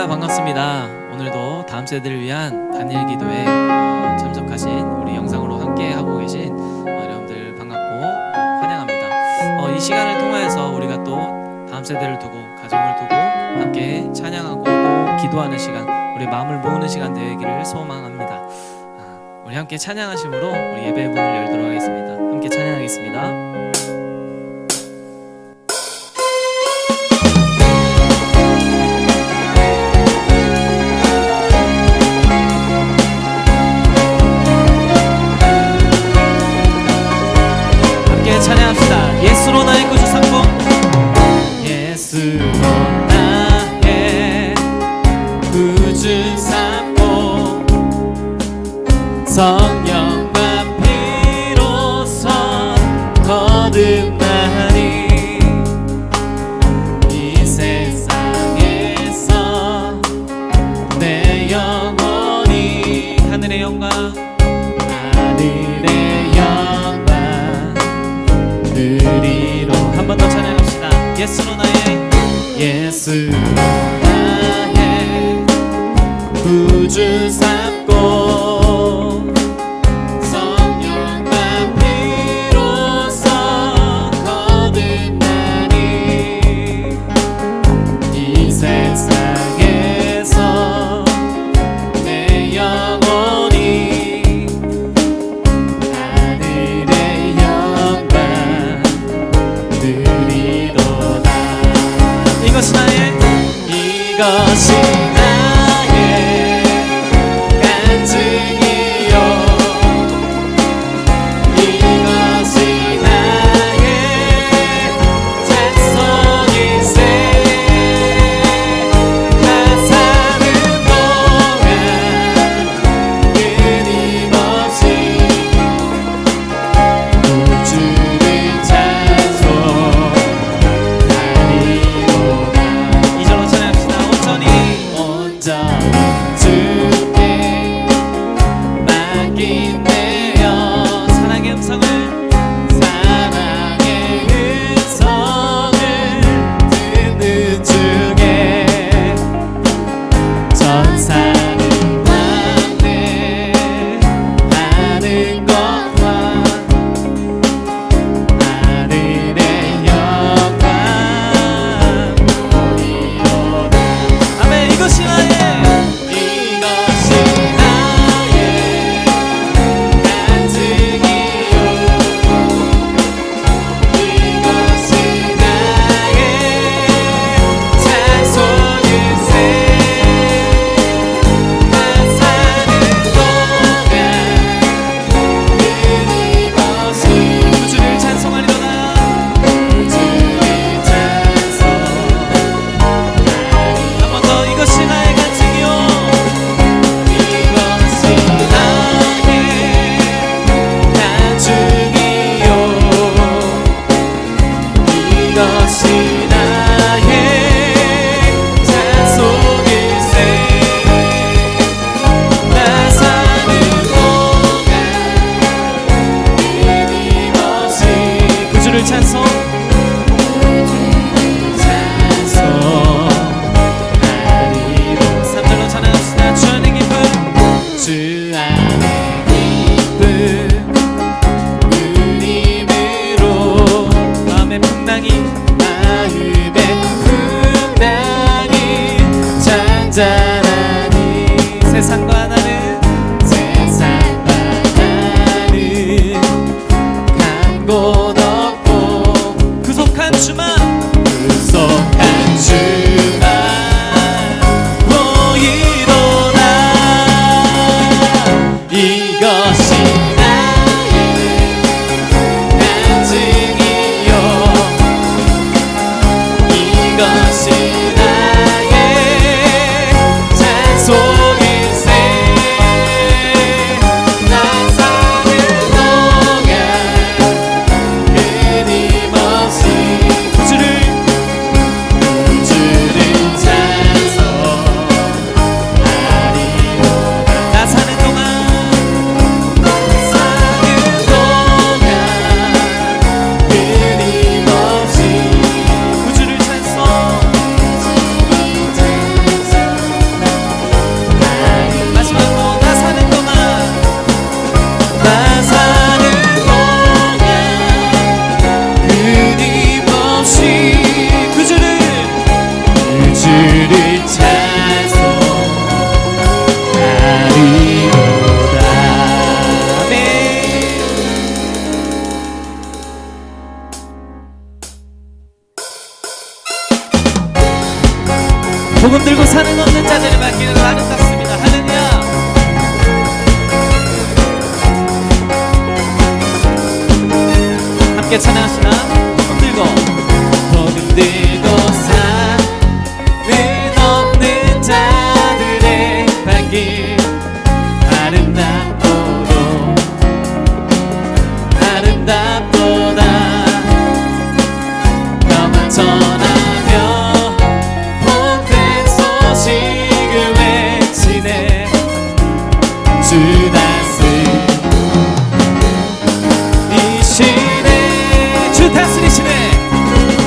반갑습니다. 오늘도 다음 세대를 위한 단일 기도에 참석하신 우리 영상으로 함께 하고 계신 여러분들 반갑고 환영합니다. 이 시간을 통하여서 우리가 또 다음 세대를 두고 가정을 두고 함께 찬양하고 또 기도하는 시간, 우리 마음을 모으는 시간 되기를 소망합니다. 우리 함께 찬양하심으로 우리 예배 문을 열도록 하겠습니다. 함께 찬양하겠습니다. 찬양합시다. 예수로 나의 구주 삼고, 예수로 나의 구주 삼고, 성령과 피로써 거듭나니 이 세상에서 내 영혼이 하늘의 영광 드리로 한 번 더 찬양합시다. 예수로 나의 구주 삼고, 성령과 피로써 거듭나니 이 세상에서 내 영혼이 하늘의 영광 드리도다. 이것이 나의 간증이요, 이것이 나의 찬송일세. 나 사는 동안 끊임없이 구주를 찬송하리로다. 이절로 찬양합시다. 온전히 주께 맡기네요. 사랑의 음성을 듣는 주께 전사는 왕래하는 것과 하늘의 영광 보리로다. 아멘. 이것이 나의 간증이요, 이것이 나의 찬송일세. 나 사는 동안 끊임없이 구주를 찬송하리로다. 구주를 찬송하리로다. 한 번 더. 이것이 나의 간증이요, 이것이 나의 간증이요, 이것이 나의 찬송일세. 나 사는 동안 끊임없이 구주를 찬송. 찬송하리로. 3절로 찬양합시다. 주 안의 기쁨, 주 안의 기쁨 누림으로 마음의 풍랑이 복음 들고 산을 넘는 자들을 맡기는 아름답습니다. 할렐루야. 함께 찬양하시나? 복음 들고 산을 넘는 자들의 발길 아름답도다 너만 전하며 복된 소식을 외치네 주 다스리시네 주 다스리시네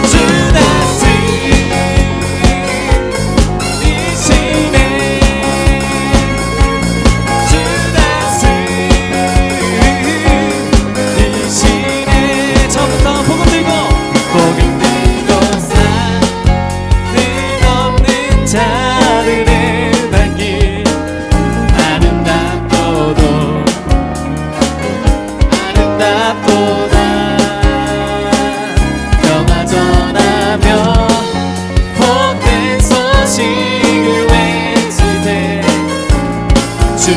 주 다스리시네 저부터 복음 들고 산을 넘는 자들의 발길 아름답도다 영화 전하며 복된 소식을 외치네 주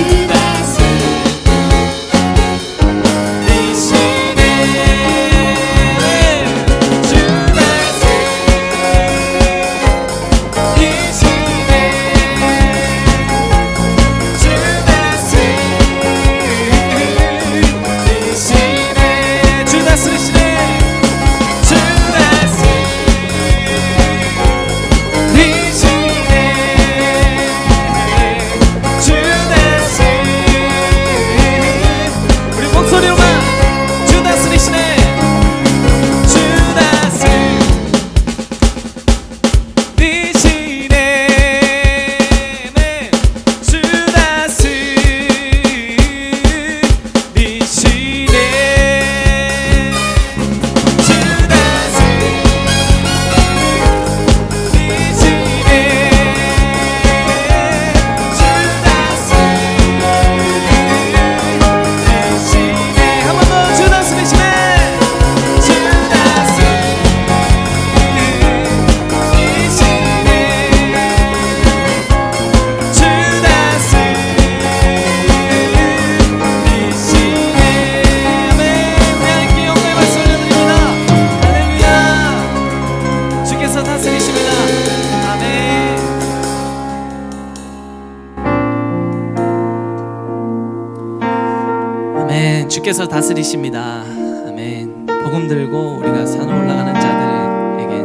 주께서 다스리십니다. 아멘. 복음 들고 우리가 산을 올라가는 자들에게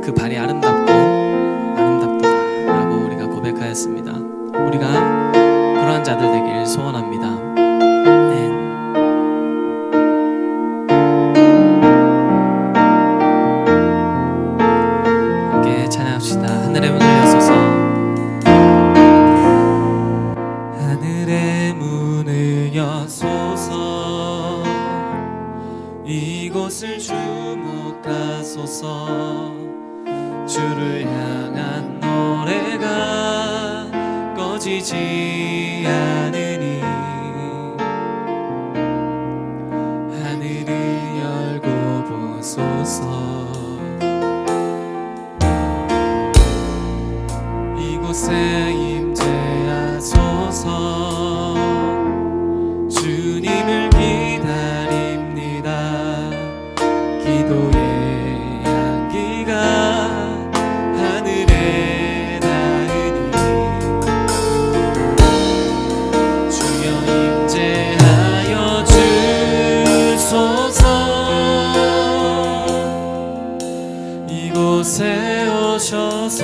그 발이 아름답도다라고 우리가 고백하였습니다. 우리가 그러한 자들 되길 소원합니다. 아멘. 함께 찬양합시다. 하늘의 문을 여소서 하늘의 문을 여소서 이곳을 주목하소서 주를 향한 노래가 꺼지지 않으니 하늘을 열고 보소서 이곳에 임재하소서 주님을 기다립니다. 기도의 향기가 하늘에 닿으니 주여 임재하여 주소서 이곳에 오셔서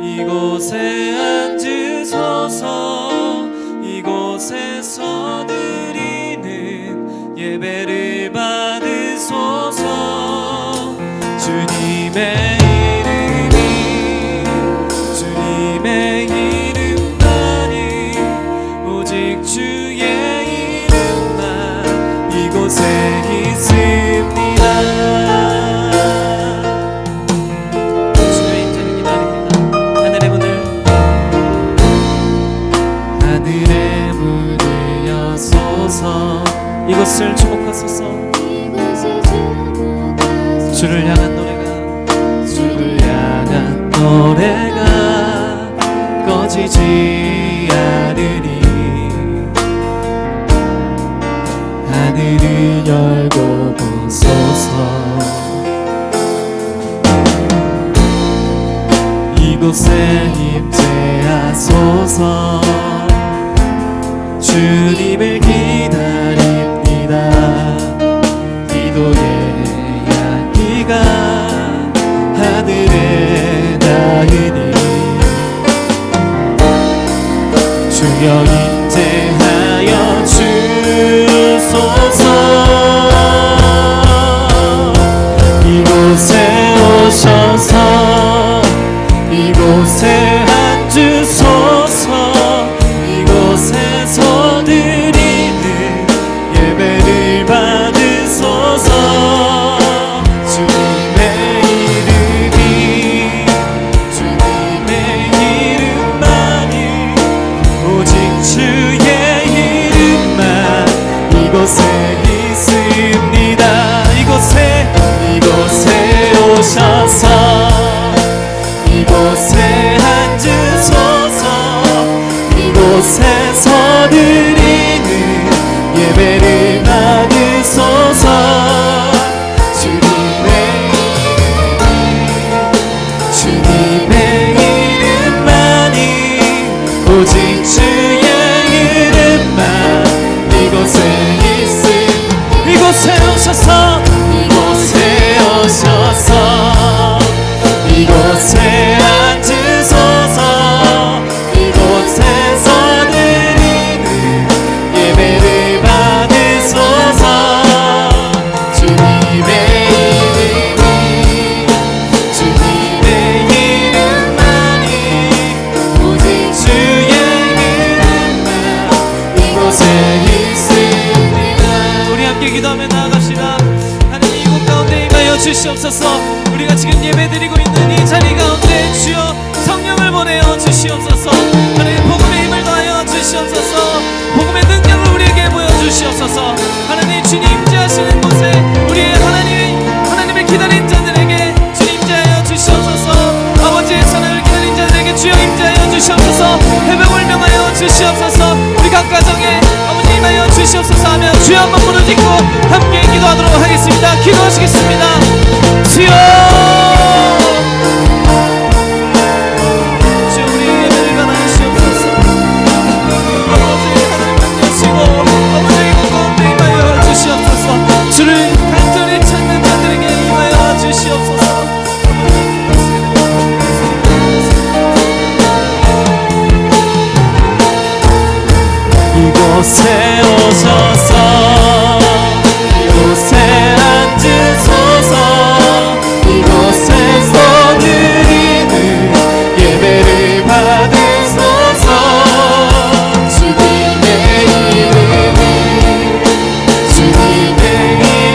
이곳에 앉으소서 이곳에서 드리는 예배를 받으소서 주님의 이름만이 오직 주의 이름만 이곳에 있습니다. 주의 임재를 기다립니다. 하늘의 문을 여소서 이곳을 주목하소서 주를 향한 노래가 노래가 꺼지지 않으니 하늘을 열고 보소서. 이곳에 임재하소서. 주님을 기다립니다. 기도의 향기가 하늘에 닿으니 주여 임재하여 주소서. 이곳에 오셔서 이곳에 앉으소서. 이곳에서 드리는 예배를 받으소서. 주님의 이름이 주님의 이름만이 오직 주의 이름만 이곳에 있습니다. 이곳에 오셔서 이곳에 앉으소서. 이곳에서 드리는 예배를 받으소서. 주님의 이름만이 오직 주의 이름만 이곳에 있음. 이곳에 오셔서 이곳에 앉으소서. 이곳에서 드리는 예배를 받으소서. 주님의 이름만이 오직 주의 이름만 이곳에 있습니다. 우리 함께 기도하며 나아갑시다. 하나님 이곳 가운데 임하여 주시옵소서. 우리가 지금 예배드리고 있는 이 자리 가운데 주여 성령을 보내어 주시옵소서. 하나님 복음의 힘을 더하여 주시옵소서. 복음의 능력을 우리에게 보여주시옵소서. 하나님 주님 임재하시는 곳에 우리의 하나님을 기다린 자들에게 주님 임재하여 주시옵소서. 아버지의 선을 기다린 자들에게 주여 임재하여 주시옵소서. 회복을 명하여 주시옵소서. 우리 각 가정에 아버지 임하여 주시옵소서 하며 주여 한번 부르짖고 함께 기도하도록 하겠습니다. 기도하시겠습니다. 주여 주를 간절히 찾는 자들에게 임하여 주시옵소서. 이곳에 오셔서 이곳에 앉으소서. 이곳에서 드리는 예배를 받으소서. 주님의 이름이 주님의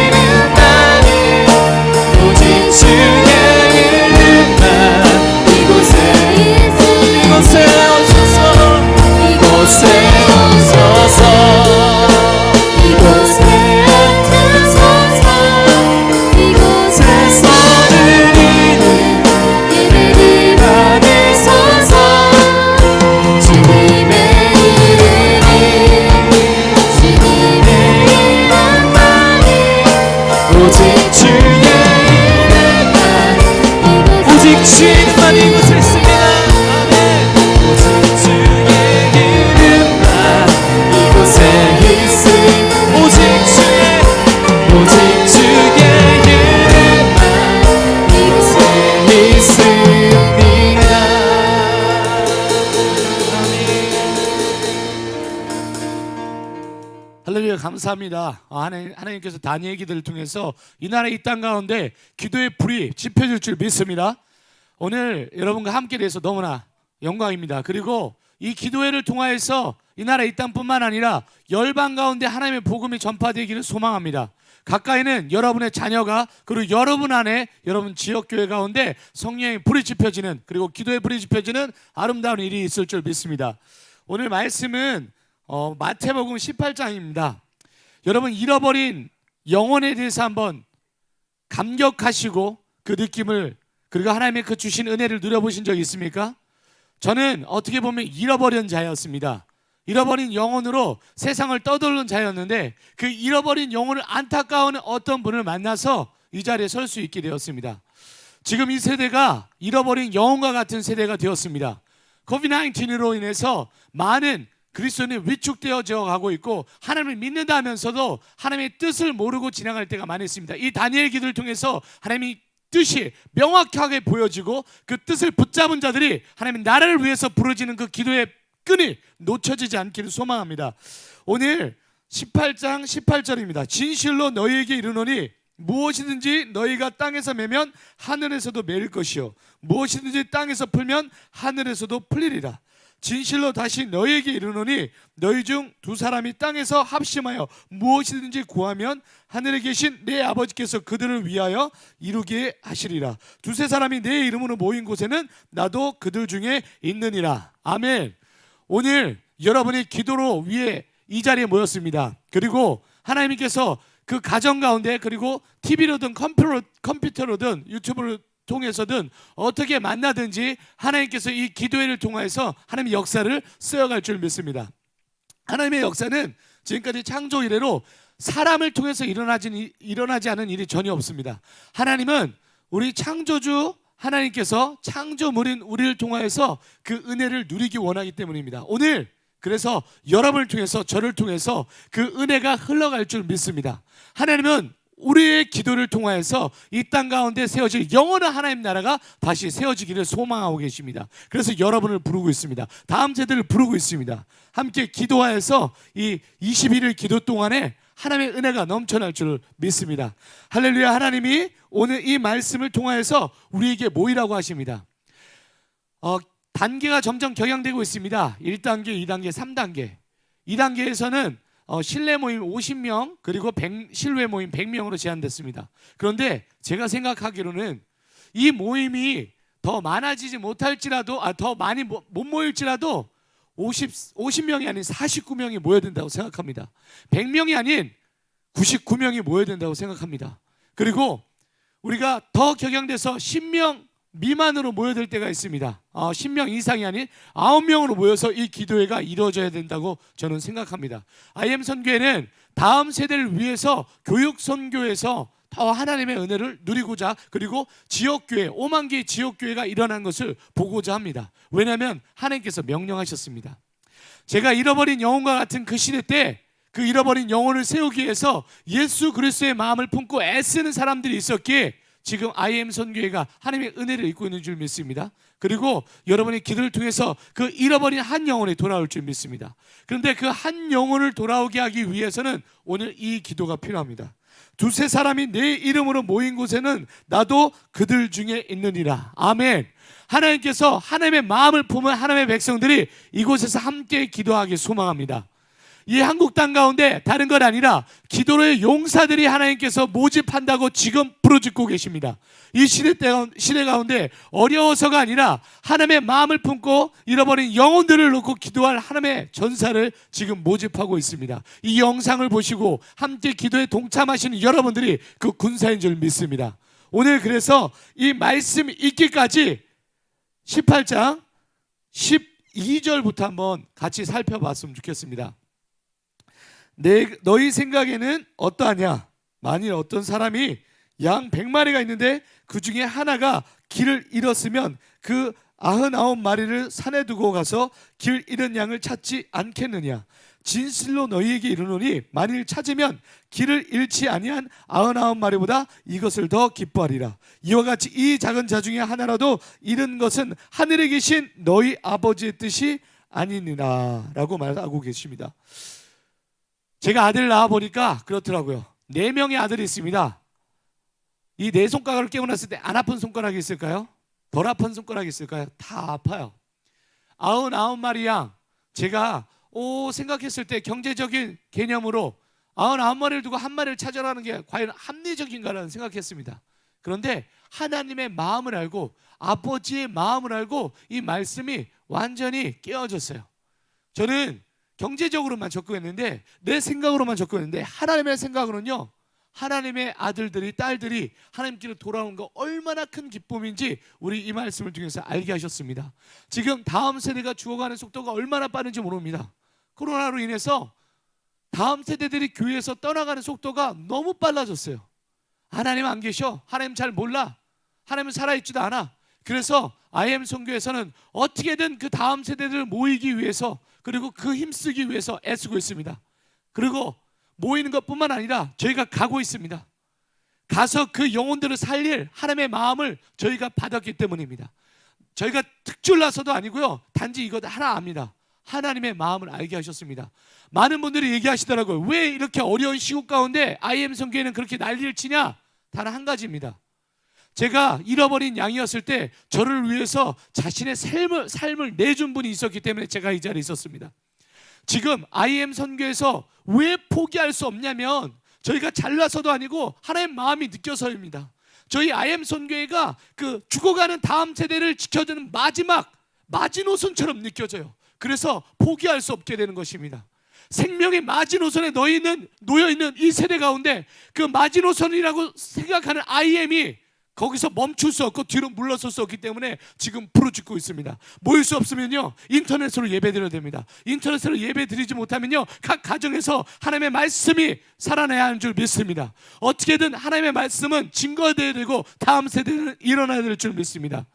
이름만이 오직 주의 이름만 이곳에 오셔서 이곳에 오셔서 이곳에 앉으소서. 이곳에서 드리는 예배를 받으소서. 주님의 이름이 주님의 이름만이 오직 주의 이름만 오직 주의 이름만 이곳에 있습니다. 아멘. 오직 주의 이름만 이곳에 있음. 오직 주의 이름만 이곳에 있습니다. 아멘. 할렐루야. 감사합니다. 하나님께서 다니엘 기도를 통해서 이 나라 이 땅 가운데 기도의 불이 지펴질 줄 믿습니다. 오늘 여러분과 함께 돼서 너무나 영광입니다. 그리고 이 기도회를 통하여서 이 나라 이 땅뿐만 아니라 열방 가운데 하나님의 복음이 전파되기를 소망합니다. 가까이는 여러분의 자녀가 그리고 여러분 안에 여러분 지역교회 가운데 성령의 불이 지펴지는 그리고 기도의 불이 지펴지는 아름다운 일이 있을 줄 믿습니다. 오늘 말씀은 마태복음 18장입니다. 여러분 잃어버린 영혼에 대해서 한번 감격하시고 그 느낌을 그리고 하나님의 그 주신 은혜를 누려보신 적이 있습니까? 저는 어떻게 보면 잃어버린 자였습니다. 잃어버린 영혼으로 세상을 떠돌는 자였는데 그 잃어버린 영혼을 안타까워하는 어떤 분을 만나서 이 자리에 설 수 있게 되었습니다. 지금 이 세대가 잃어버린 영혼과 같은 세대가 되었습니다. 코비드-19로 인해서 많은 그리스도인이 위축되어져 가고 있고 하나님을 믿는다 하면서도 하나님의 뜻을 모르고 지나갈 때가 많이 있습니다. 이 다니엘 기도를 통해서 하나님이 뜻이 명확하게 보여지고 그 뜻을 붙잡은 자들이 하나님의 나라를 위해서 부러지는 그 기도의 끈이 놓쳐지지 않기를 소망합니다. 오늘 18장 18절입니다. 진실로 너희에게 이르노니 무엇이든지 너희가 땅에서 매면 하늘에서도 매일 것이요 무엇이든지 땅에서 풀면 하늘에서도 풀리리라. 진실로 다시 너희에게 이르노니 너희 중 두 사람이 땅에서 합심하여 무엇이든지 구하면 하늘에 계신 내 아버지께서 그들을 위하여 이루게 하시리라. 두세 사람이 내 이름으로 모인 곳에는 나도 그들 중에 있느니라. 아멘. 오늘 여러분이 기도로 위에 이 자리에 모였습니다. 그리고 하나님께서 그 가정 가운데 그리고 TV로든 컴퓨터로든 유튜브를 통해서든 어떻게 만나든지 하나님께서 이 기도회를 통해서 하나님의 역사를 쓰여갈 줄 믿습니다. 하나님의 역사는 지금까지 창조 이래로 사람을 통해서 일어나지 않은 일이 전혀 없습니다. 하나님은 우리 창조주 하나님께서 창조물인 우리를 통하여서 그 은혜를 누리기 원하기 때문입니다. 오늘 그래서 여러분을 통해서 저를 통해서 그 은혜가 흘러갈 줄 믿습니다. 하나님은 우리의 기도를 통하여서 이 땅 가운데 세워질 영원한 하나님 나라가 다시 세워지기를 소망하고 계십니다. 그래서 여러분을 부르고 있습니다. 다음 세대를 부르고 있습니다. 함께 기도하여서 이 21일 기도 동안에 하나님의 은혜가 넘쳐날 줄 믿습니다. 할렐루야. 하나님이 오늘 이 말씀을 통하여서 우리에게 모이라고 하십니다. 단계가 점점 격양되고 있습니다. 1단계, 2단계, 3단계. 2단계에서는 실내 모임 50명 그리고 실외 모임 100명으로 제한됐습니다. 그런데 제가 생각하기로는 이 모임이 더 많아지지 못할지라도 더 많이 못 모일지라도 50명이 아닌 49명이 모여야 된다고 생각합니다. 100명이 아닌 99명이 모여야 된다고 생각합니다. 그리고 우리가 더 격양돼서 10명 미만으로 모여야 될 때가 있습니다. 10명 이상이 아닌 9명으로 모여서 이 기도회가 이루어져야 된다고 저는 생각합니다. IM 선교회는 다음 세대를 위해서 교육 선교에서 더 하나님의 은혜를 누리고자 그리고 지역교회 5만 개의 지역교회가 일어난 것을 보고자 합니다. 왜냐하면 하나님께서 명령하셨습니다. 제가 잃어버린 영혼과 같은 그 시대 때 그 잃어버린 영혼을 세우기 위해서 예수 그리스도의 마음을 품고 애쓰는 사람들이 있었기에 지금 IM 선교회가 하나님의 은혜를 입고 있는 줄 믿습니다. 그리고 여러분의 기도를 통해서 그 잃어버린 한 영혼이 돌아올 줄 믿습니다. 그런데 그 한 영혼을 돌아오게 하기 위해서는 오늘 이 기도가 필요합니다. 두세 사람이 내 이름으로 모인 곳에는 나도 그들 중에 있느니라. 아멘. 하나님께서 하나님의 마음을 품은 하나님의 백성들이 이곳에서 함께 기도하기 소망합니다. 이 한국 땅 가운데 다른 건 아니라 기도로의 용사들이 하나님께서 모집한다고 지금 부르짖고 계십니다. 이 시대 가운데 어려워서가 아니라 하나님의 마음을 품고 잃어버린 영혼들을 놓고 기도할 하나님의 전사를 지금 모집하고 있습니다. 이 영상을 보시고 함께 기도에 동참하시는 여러분들이 그 군사인 줄 믿습니다. 오늘 그래서 이 말씀 읽기까지 18장 12절부터 한번 같이 살펴봤으면 좋겠습니다. 너희 생각에는 어떠하냐? 만일 어떤 사람이 양 100마리가 있는데 그 중에 하나가 길을 잃었으면 그 99마리를 산에 두고 가서 길 잃은 양을 찾지 않겠느냐? 진실로 너희에게 이르노니 만일 찾으면 길을 잃지 아니한 99마리보다 이것을 더 기뻐하리라. 이와 같이 이 작은 자 중에 하나라도 잃은 것은 하늘에 계신 너희 아버지의 뜻이 아니니라 라고 말하고 계십니다. 제가 아들을 낳아보니까 그렇더라고요. 4명의 아들이 있습니다. 이 4손가락을 깨어났을 때 안 아픈 손가락이 있을까요? 덜 아픈 손가락이 있을까요? 다 아파요. 99마리 양, 제가 생각했을 때 경제적인 개념으로 99마리를 두고 한 마리를 찾아라는 게 과연 합리적인가라는 생각했습니다. 그런데 하나님의 마음을 알고 아버지의 마음을 알고 이 말씀이 완전히 깨어졌어요. 저는 경제적으로만 접근했는데 내 생각으로만 접근했는데 하나님의 생각으로는요 하나님의 아들들이 딸들이 하나님께로 돌아오는 거 얼마나 큰 기쁨인지 우리 이 말씀을 통해서 알게 하셨습니다. 지금 다음 세대가 죽어가는 속도가 얼마나 빠른지 모릅니다. 코로나로 인해서 다음 세대들이 교회에서 떠나가는 속도가 너무 빨라졌어요. 하나님 안 계셔, 하나님 잘 몰라, 하나님은 살아있지도 않아. 그래서 IM 선교에서는 어떻게든 그 다음 세대들을 모이기 위해서, 그리고 그 힘쓰기 위해서 애쓰고 있습니다. 그리고 모이는 것뿐만 아니라 저희가 가고 있습니다. 가서 그 영혼들을 살릴 하나님의 마음을 저희가 받았기 때문입니다. 저희가 특출나서도 아니고요, 단지 이것 하나 압니다. 하나님의 마음을 알게 하셨습니다. 많은 분들이 얘기하시더라고요. 왜 이렇게 어려운 시국 가운데 IM 선교회는 그렇게 난리를 치냐? 단 한 가지입니다. 제가 잃어버린 양이었을 때 저를 위해서 자신의 삶을 내준 분이 있었기 때문에 제가 이 자리에 있었습니다. 지금 IM 선교에서 왜 포기할 수 없냐면 저희가 잘나서도 아니고 하나님의 마음이 느껴서입니다. 저희 IM 선교회가 그 죽어가는 다음 세대를 지켜주는 마지노선처럼 느껴져요. 그래서 포기할 수 없게 되는 것입니다. 생명의 마지노선에 놓여있는 이 세대 가운데 그 마지노선이라고 생각하는 IM이 거기서 멈출 수 없고 뒤로 물러설 수 없기 때문에 지금 부르짖고 있습니다. 모일 수 없으면요, 인터넷으로 예배드려야 됩니다. 인터넷으로 예배드리지 못하면요, 각 가정에서 하나님의 말씀이 살아나야 하는 줄 믿습니다. 어떻게든 하나님의 말씀은 증거되어야 되고 다음 세대는 일어나야 될 줄 믿습니다.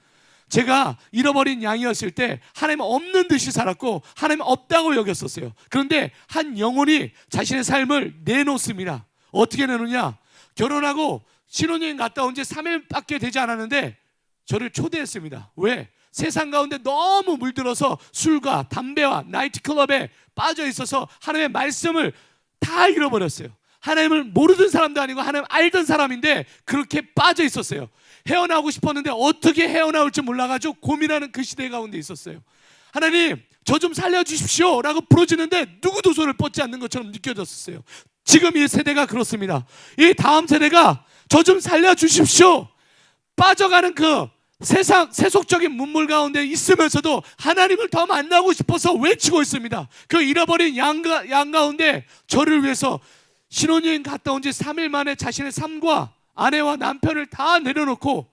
제가 잃어버린 양이었을 때 하나님 없는 듯이 살았고 하나님 없다고 여겼었어요. 그런데 한 영혼이 자신의 삶을 내놓습니다. 어떻게 내놓냐? 결혼하고 신혼여행 갔다 온 지 3일밖에 되지 않았는데 저를 초대했습니다. 왜? 세상 가운데 너무 물들어서 술과 담배와 나이트클럽에 빠져 있어서 하나님의 말씀을 다 잃어버렸어요. 하나님을 모르던 사람도 아니고 하나님 알던 사람인데 그렇게 빠져 있었어요. 헤어나오고 싶었는데 어떻게 헤어나올지 몰라가지고 고민하는 그 시대 가운데 있었어요. 하나님, 저 좀 살려주십시오 라고 부르짖는데 누구도 손을 뻗지 않는 것처럼 느껴졌었어요. 지금 이 세대가 그렇습니다. 이 다음 세대가 저 좀 살려주십시오, 빠져가는 그 세속적인 문물 가운데 있으면서도 하나님을 더 만나고 싶어서 외치고 있습니다. 그 잃어버린 양 가운데 저를 위해서 신혼여행 갔다 온 지 3일 만에 자신의 삶과 아내와 남편을 다 내려놓고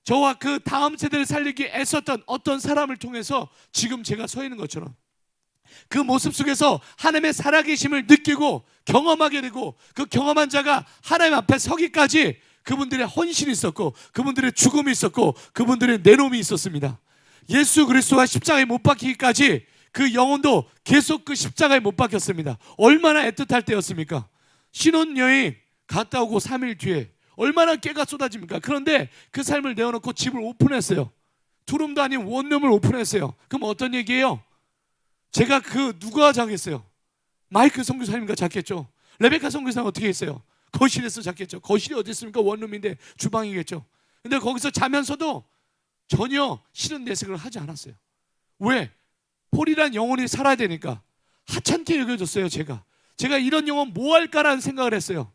저와 그 다음 세대를 살리기 애썼던 어떤 사람을 통해서 지금 제가 서 있는 것처럼 그 모습 속에서 하나님의 살아계심을 느끼고 경험하게 되고, 그 경험한 자가 하나님 앞에 서기까지 그분들의 헌신이 있었고 그분들의 죽음이 있었고 그분들의 내놓음이 있었습니다. 예수 그리스도가 십자가에 못 박히기까지 그 영혼도 계속 그 십자가에 못 박혔습니다. 얼마나 애틋할 때였습니까? 신혼여행 갔다 오고 3일 뒤에 얼마나 깨가 쏟아집니까? 그런데 그 삶을 내어놓고 집을 오픈했어요. 투룸도 아닌 원룸을 오픈했어요. 그럼 어떤 얘기예요? 제가 누가 자겠어요? 마이크 선교사님과 잤겠죠. 레베카 선교사는 어떻게 했어요? 거실에서 잤겠죠. 거실이 어디 있습니까? 원룸인데 주방이겠죠. 근데 거기서 자면서도 전혀 싫은 내색을 하지 않았어요. 왜? 폴이란 영혼이 살아야 되니까. 하찮게 여겨졌어요. 제가 이런 영혼 뭐 할까라는 생각을 했어요.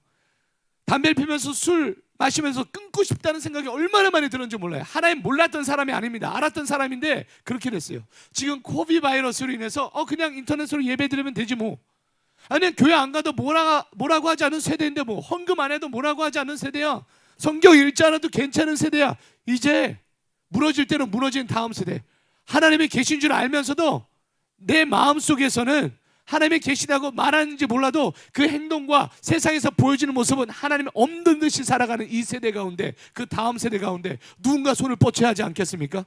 담배를 피면서 술 마시면서 끊고 싶다는 생각이 얼마나 많이 들었는지 몰라요. 하나님 몰랐던 사람이 아닙니다. 알았던 사람인데 그렇게 됐어요. 지금 코비 바이러스로 인해서 그냥 인터넷으로 예배 드리면 되지 뭐. 아니, 교회 안 가도 뭐라고 하지 않은 세대인데 뭐. 헌금 안 해도 뭐라고 하지 않은 세대야. 성경 읽지 않아도 괜찮은 세대야. 이제 무너질 때는 무너진 다음 세대. 하나님이 계신 줄 알면서도 내 마음속에서는 하나님이 계시다고 말하는지 몰라도 그 행동과 세상에서 보여지는 모습은 하나님이 없는 듯이 살아가는 이 세대 가운데, 그 다음 세대 가운데 누군가 손을 뻗쳐야 하지 않겠습니까?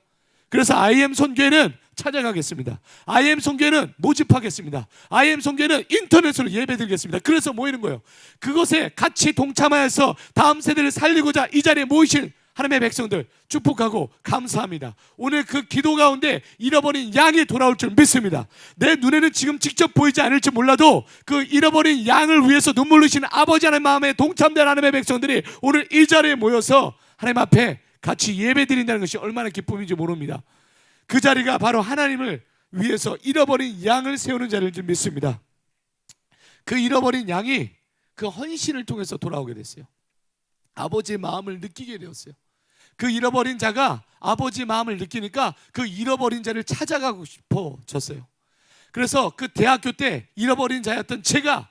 그래서 IM 선교회는 찾아가겠습니다. IM 선교회는 모집하겠습니다. IM 선교회는 인터넷으로 예배드리겠습니다. 그래서 모이는 거예요. 그것에 같이 동참하여서 다음 세대를 살리고자 이 자리에 모이신 하나님의 백성들 축복하고 감사합니다. 오늘 그 기도 가운데 잃어버린 양이 돌아올 줄 믿습니다. 내 눈에는 지금 직접 보이지 않을지 몰라도 그 잃어버린 양을 위해서 눈물 흘리시는 아버지 하나님 마음에 동참된 하나님의 백성들이 오늘 이 자리에 모여서 하나님 앞에 같이 예배드린다는 것이 얼마나 기쁨인지 모릅니다. 그 자리가 바로 하나님을 위해서 잃어버린 양을 세우는 자리일 줄 믿습니다. 그 잃어버린 양이 그 헌신을 통해서 돌아오게 됐어요. 아버지의 마음을 느끼게 되었어요. 그 잃어버린 자가 아버지의 마음을 느끼니까 그 잃어버린 자를 찾아가고 싶어졌어요. 그래서 그 대학교 때 잃어버린 자였던 제가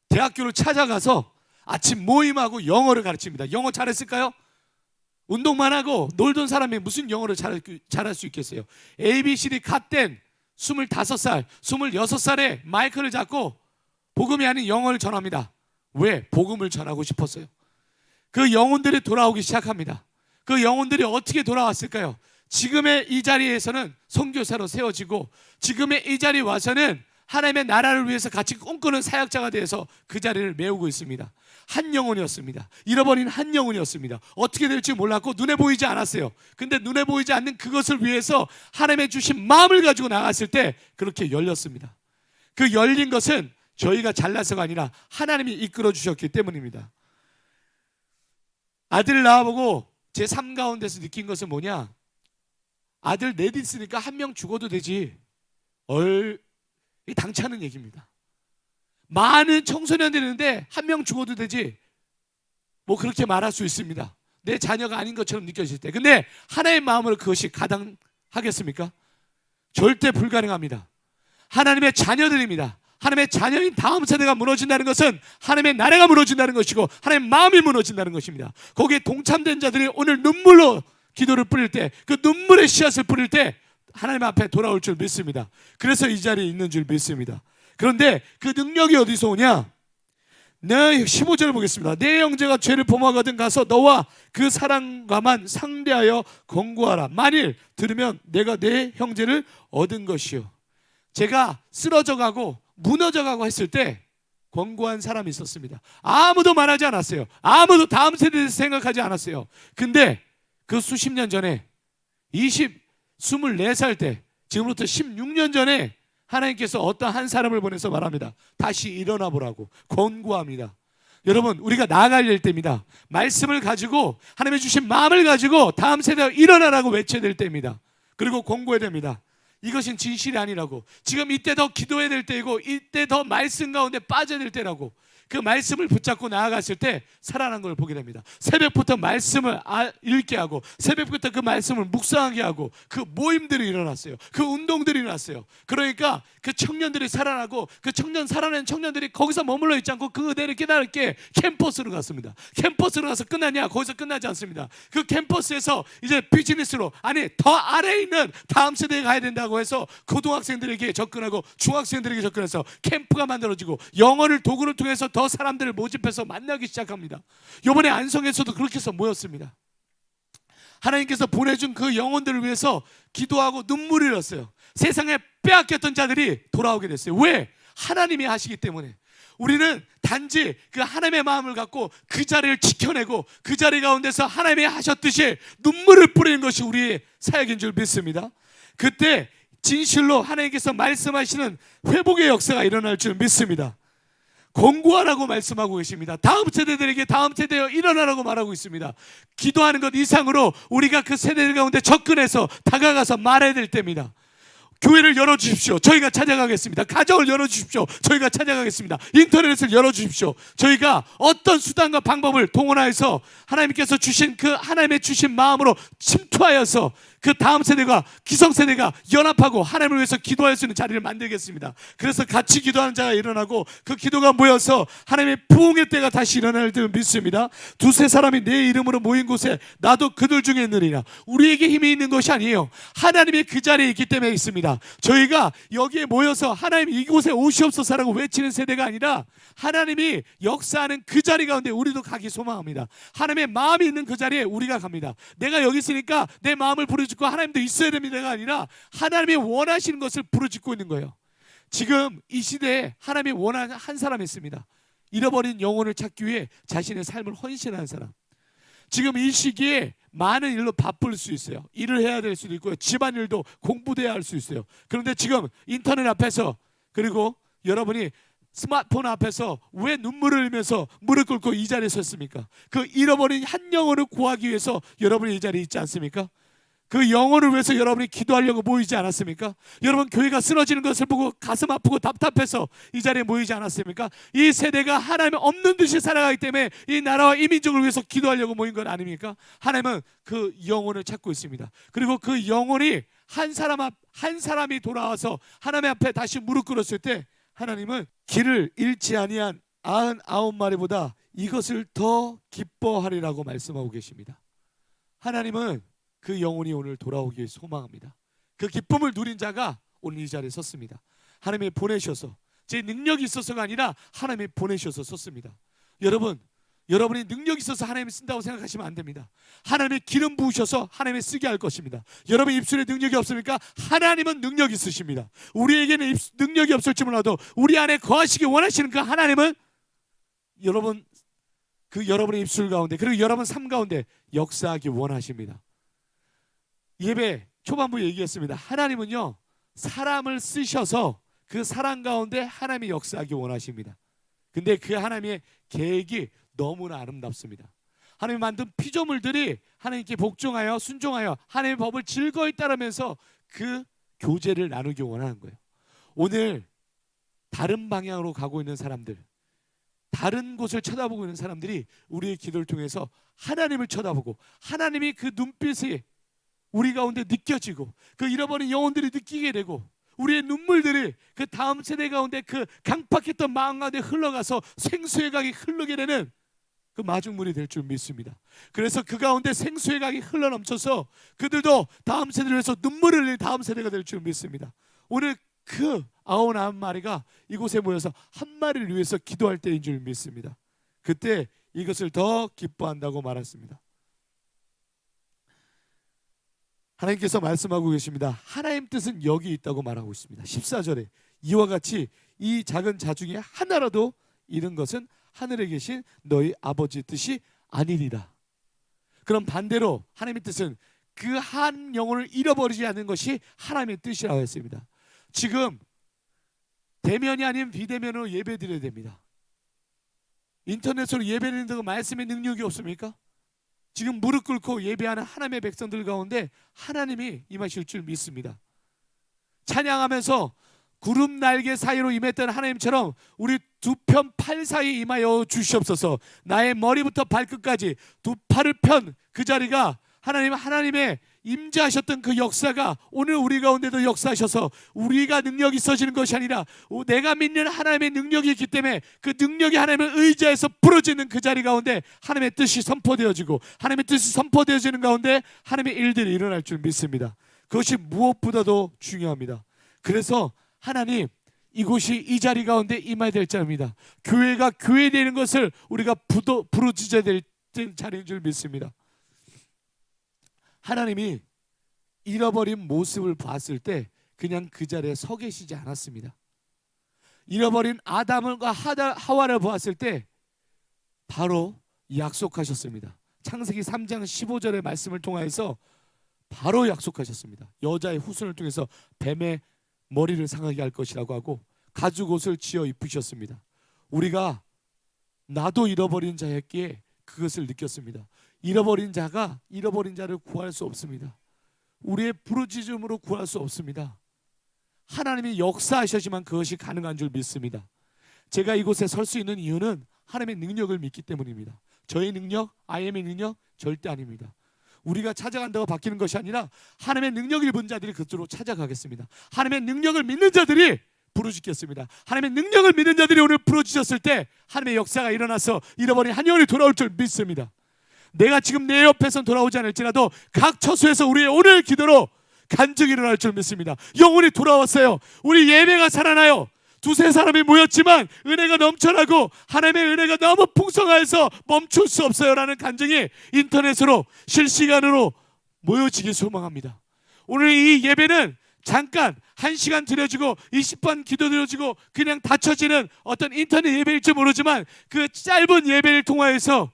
대학교를 찾아가서 아침 모임하고 영어를 가르칩니다. 영어 잘했을까요? 운동만 하고 놀던 사람이 무슨 영어를 잘할 수 있겠어요? ABCD 갓된 25살, 26살에 마이크를 잡고 복음이 아닌 영어를 전합니다. 왜? 복음을 전하고 싶었어요. 그 영혼들이 돌아오기 시작합니다. 그 영혼들이 어떻게 돌아왔을까요? 지금의 이 자리에서는 선교사로 세워지고 지금의 이 자리에 와서는 하나님의 나라를 위해서 같이 꿈꾸는 사역자가 되어서 그 자리를 메우고 있습니다. 한 영혼이었습니다. 잃어버린 한 영혼이었습니다. 어떻게 될지 몰랐고 눈에 보이지 않았어요. 근데 눈에 보이지 않는 그것을 위해서 하나님의 주신 마음을 가지고 나갔을 때 그렇게 열렸습니다. 그 열린 것은 저희가 잘나서가 아니라 하나님이 이끌어 주셨기 때문입니다. 아들을 낳아보고 제 삶 가운데서 느낀 것은 뭐냐? 아들 넷 있으니까 한 명 죽어도 되지. 이 당치 않은 얘기입니다. 많은 청소년들이 있는데 한 명 죽어도 되지. 뭐 그렇게 말할 수 있습니다. 내 자녀가 아닌 것처럼 느껴질 때. 근데 하나의 마음으로 그것이 가당하겠습니까? 절대 불가능합니다. 하나님의 자녀들입니다. 하나님의 자녀인 다음 세대가 무너진다는 것은 하나님의 나라가 무너진다는 것이고 하나님의 마음이 무너진다는 것입니다. 거기에 동참된 자들이 오늘 눈물로 기도를 뿌릴 때, 그 눈물의 씨앗을 뿌릴 때 하나님 앞에 돌아올 줄 믿습니다. 그래서 이 자리에 있는 줄 믿습니다. 그런데 그 능력이 어디서 오냐? 내 15절을 보겠습니다. 내 형제가 죄를 범하거든 가서 너와 그 사람과만 상대하여 권고하라. 만일 들으면 내가 내 형제를 얻은 것이요. 제가 쓰러져가고 무너져가고 했을 때 권고한 사람이 있었습니다. 아무도 말하지 않았어요. 아무도 다음 세대에 대해서 생각하지 않았어요. 근데 그 수십 년 전에 24살 때, 지금부터 16년 전에 하나님께서 어떤 한 사람을 보내서 말합니다. 다시 일어나 보라고 권고합니다. 여러분, 우리가 나아갈 때입니다. 말씀을 가지고 하나님의 주신 마음을 가지고 다음 세대가 일어나라고 외쳐야 될 때입니다. 그리고 권고해야 됩니다. 이것은 진실이 아니라고. 지금 이때 더 기도해야 될 때이고 이때 더 말씀 가운데 빠져야 될 때라고. 그 말씀을 붙잡고 나아갔을 때 살아난 걸 보게 됩니다. 새벽부터 말씀을 읽게 하고 새벽부터 그 말씀을 묵상하게 하고 그 모임들이 일어났어요. 그 운동들이 일어났어요. 그러니까 그 청년들이 살아나고 그 살아낸 청년들이 거기서 머물러 있지 않고 그대를 깨달게 캠퍼스로 갔습니다. 캠퍼스로 가서 끝나냐? 거기서 끝나지 않습니다. 그 캠퍼스에서 이제 비즈니스로, 아니 더 아래에 있는 다음 세대에 가야 된다고 해서 고등학생들에게 접근하고 중학생들에게 접근해서 캠프가 만들어지고 영어를 도구를 통해서 더 사람들을 모집해서 만나기 시작합니다. 이번에 안성에서도 그렇게 해서 모였습니다. 하나님께서 보내준 그 영혼들을 위해서 기도하고 눈물을 흘렸어요. 세상에 빼앗겼던 자들이 돌아오게 됐어요. 왜? 하나님이 하시기 때문에. 우리는 단지 그 하나님의 마음을 갖고 그 자리를 지켜내고 그 자리 가운데서 하나님이 하셨듯이 눈물을 뿌리는 것이 우리의 사역인 줄 믿습니다. 그때 진실로 하나님께서 말씀하시는 회복의 역사가 일어날 줄 믿습니다. 권고하라고 말씀하고 계십니다. 다음 세대들에게 다음 세대여 일어나라고 말하고 있습니다. 기도하는 것 이상으로 우리가 그 세대들 가운데 접근해서 다가가서 말해야 될 때입니다. 교회를 열어주십시오. 저희가 찾아가겠습니다. 가정을 열어주십시오. 저희가 찾아가겠습니다. 인터넷을 열어주십시오. 저희가 어떤 수단과 방법을 동원하여서 하나님께서 주신 그 하나님의 주신 마음으로 침투하여서 그 다음 세대가 기성세대가 연합하고 하나님을 위해서 기도할 수 있는 자리를 만들겠습니다. 그래서 같이 기도하는 자가 일어나고 그 기도가 모여서 하나님의 부흥의 때가 다시 일어날 줄 믿습니다. 두세 사람이 내 이름으로 모인 곳에 나도 그들 중에 있느니라. 우리에게 힘이 있는 것이 아니에요. 하나님이 그 자리에 있기 때문에 있습니다. 저희가 여기에 모여서 하나님 이곳에 오시옵소서라고 외치는 세대가 아니라 하나님이 역사하는 그 자리 가운데 우리도 가기 소망합니다. 하나님의 마음이 있는 그 자리에 우리가 갑니다. 내가 여기 있으니까 내 마음을 부르짖고 하나님도 있어야 됩니다가 아니라 하나님이 원하시는 것을 부르짖고 있는 거예요. 지금 이 시대에 하나님이 원하는 한 사람이 있습니다. 잃어버린 영혼을 찾기 위해 자신의 삶을 헌신하는 사람. 지금 이 시기에 많은 일로 바쁠 수 있어요. 일을 해야 될 수도 있고요. 집안일도 공부도 해야 할 수 있어요. 그런데 지금 인터넷 앞에서 그리고 여러분이 스마트폰 앞에서 왜 눈물을 흘리면서 무릎 꿇고 이 자리에 섰습니까? 그 잃어버린 한 영혼을 구하기 위해서 여러분이 이 자리에 있지 않습니까? 그 영혼을 위해서 여러분이 기도하려고 모이지 않았습니까? 여러분 교회가 쓰러지는 것을 보고 가슴 아프고 답답해서 이 자리에 모이지 않았습니까? 이 세대가 하나님 없는 듯이 살아가기 때문에 이 나라와 이 민족을 위해서 기도하려고 모인 건 아닙니까? 하나님은 그 영혼을 찾고 있습니다. 그리고 그 영혼이 한 사람이 돌아와서 하나님 앞에 다시 무릎 꿇었을 때 하나님은 길을 잃지 아니한 99마리보다 이것을 더 기뻐하리라고 말씀하고 계십니다. 하나님은 그 영혼이 오늘 돌아오길 소망합니다. 그 기쁨을 누린 자가 오늘 이 자리에 섰습니다. 하나님이 보내셔서, 제 능력이 있어서가 아니라 하나님이 보내셔서 섰습니다. 여러분이 능력이 있어서 하나님이 쓴다고 생각하시면 안 됩니다. 하나님의 기름 부으셔서 하나님이 쓰게 할 것입니다. 여러분 입술에 능력이 없습니까? 하나님은 능력이 있으십니다. 우리에게는 능력이 없을지 몰라도 우리 안에 거하시기 원하시는 그 하나님은 여러분의 입술 가운데, 그리고 여러분 삶 가운데 역사하기 원하십니다. 예배 초반부에 얘기했습니다. 하나님은요, 사람을 쓰셔서 그 사람 가운데 하나님이 역사하기 원하십니다. 근데 그 하나님의 계획이 너무나 아름답습니다. 하나님이 만든 피조물들이 하나님께 복종하여 순종하여 하나님의 법을 즐거이 따르면서 그 교제를 나누기 원하는 거예요. 오늘 다른 방향으로 가고 있는 사람들, 다른 곳을 쳐다보고 있는 사람들이 우리의 기도를 통해서 하나님을 쳐다보고 하나님이 그 눈빛이 우리 가운데 느껴지고 그 잃어버린 영혼들이 느끼게 되고 우리의 눈물들이 그 다음 세대 가운데 그 강팍했던 마음 가운데 흘러가서 생수의 강이 흐르게 되는 그 마중물이 될 줄 믿습니다. 그래서 그 가운데 생수의 강이 흘러넘쳐서 그들도 다음 세대를 위해서 눈물을 흘릴 다음 세대가 될 줄 믿습니다. 오늘 그 99마리가 이곳에 모여서 한 마리를 위해서 기도할 때인 줄 믿습니다. 그때 이것을 더 기뻐한다고 말했습니다. 하나님께서 말씀하고 계십니다. 하나님 뜻은 여기 있다고 말하고 있습니다. 14절에 이와 같이 이 작은 자 중에 하나라도 잃은 것은 하늘에 계신 너희 아버지 뜻이 아니리라. 그럼 반대로 하나님의 뜻은 그 한 영혼을 잃어버리지 않는 것이 하나님의 뜻이라고 했습니다. 지금 대면이 아닌 비대면으로 예배 드려야 됩니다. 인터넷으로 예배 드린다고 말씀의 능력이 없습니까? 지금 무릎 꿇고 예배하는 하나님의 백성들 가운데 하나님이 임하실 줄 믿습니다. 찬양하면서 구름 날개 사이로 임했던 하나님처럼 우리 두 편 팔 사이에 임하여 주시옵소서. 나의 머리부터 발끝까지 두 팔을 편 그 자리가 하나님의 임재하셨던 그 역사가 오늘 우리 가운데도 역사하셔서 우리가 능력이 있어지는 것이 아니라 내가 믿는 하나님의 능력이 있기 때문에 그 능력이 하나님을 의지해서 부러지는 그 자리 가운데 하나님의 뜻이 선포되어지고 하나님의 뜻이 선포되어지는 가운데 하나님의 일들이 일어날 줄 믿습니다. 그것이 무엇보다도 중요합니다. 그래서 하나님, 이곳이 이 자리 가운데 임해야 될 자입니다. 교회가 교회되는 것을 우리가 부르짖어야 될 자리인 줄 믿습니다. 하나님이 잃어버린 모습을 봤을 때 그냥 그 자리에 서 계시지 않았습니다. 잃어버린 아담과 하와를 보았을 때 바로 약속하셨습니다. 창세기 3장 15절의 말씀을 통해서 바로 약속하셨습니다. 여자의 후손을 통해서 뱀의 머리를 상하게 할 것이라고 하고 가죽 옷을 지어 입히셨습니다. 우리가 나도 잃어버린 자였기에 그것을 느꼈습니다. 잃어버린 자가 잃어버린 자를 구할 수 없습니다. 우리의 부르짖음으로 구할 수 없습니다. 하나님이 역사하셔야지만 그것이 가능한 줄 믿습니다. 제가 이곳에 설 수 있는 이유는 하나님의 능력을 믿기 때문입니다. 저의 능력, IM의 능력 절대 아닙니다. 우리가 찾아간다고 바뀌는 것이 아니라 하나님의 능력을 입은 자들이 그쪽으로 찾아가겠습니다. 하나님의 능력을 믿는 자들이 부르짖겠습니다. 하나님의 능력을 믿는 자들이 오늘 부르짖었을 때 하나님의 역사가 일어나서 잃어버린 한 영혼이 돌아올 줄 믿습니다. 내가 지금 내 옆에선 돌아오지 않을지라도 각 처소에서 우리의 오늘 기도로 간증이 일어날 줄 믿습니다. 영혼이 돌아왔어요. 우리 예배가 살아나요. 두세 사람이 모였지만 은혜가 넘쳐나고 하나님의 은혜가 너무 풍성해서 멈출 수 없어요 라는 간증이 인터넷으로 실시간으로 모여지길 소망합니다. 오늘 이 예배는 잠깐 1시간 드려지고 20분 기도 드려지고 그냥 닫혀지는 어떤 인터넷 예배일지 모르지만 그 짧은 예배를 통하여서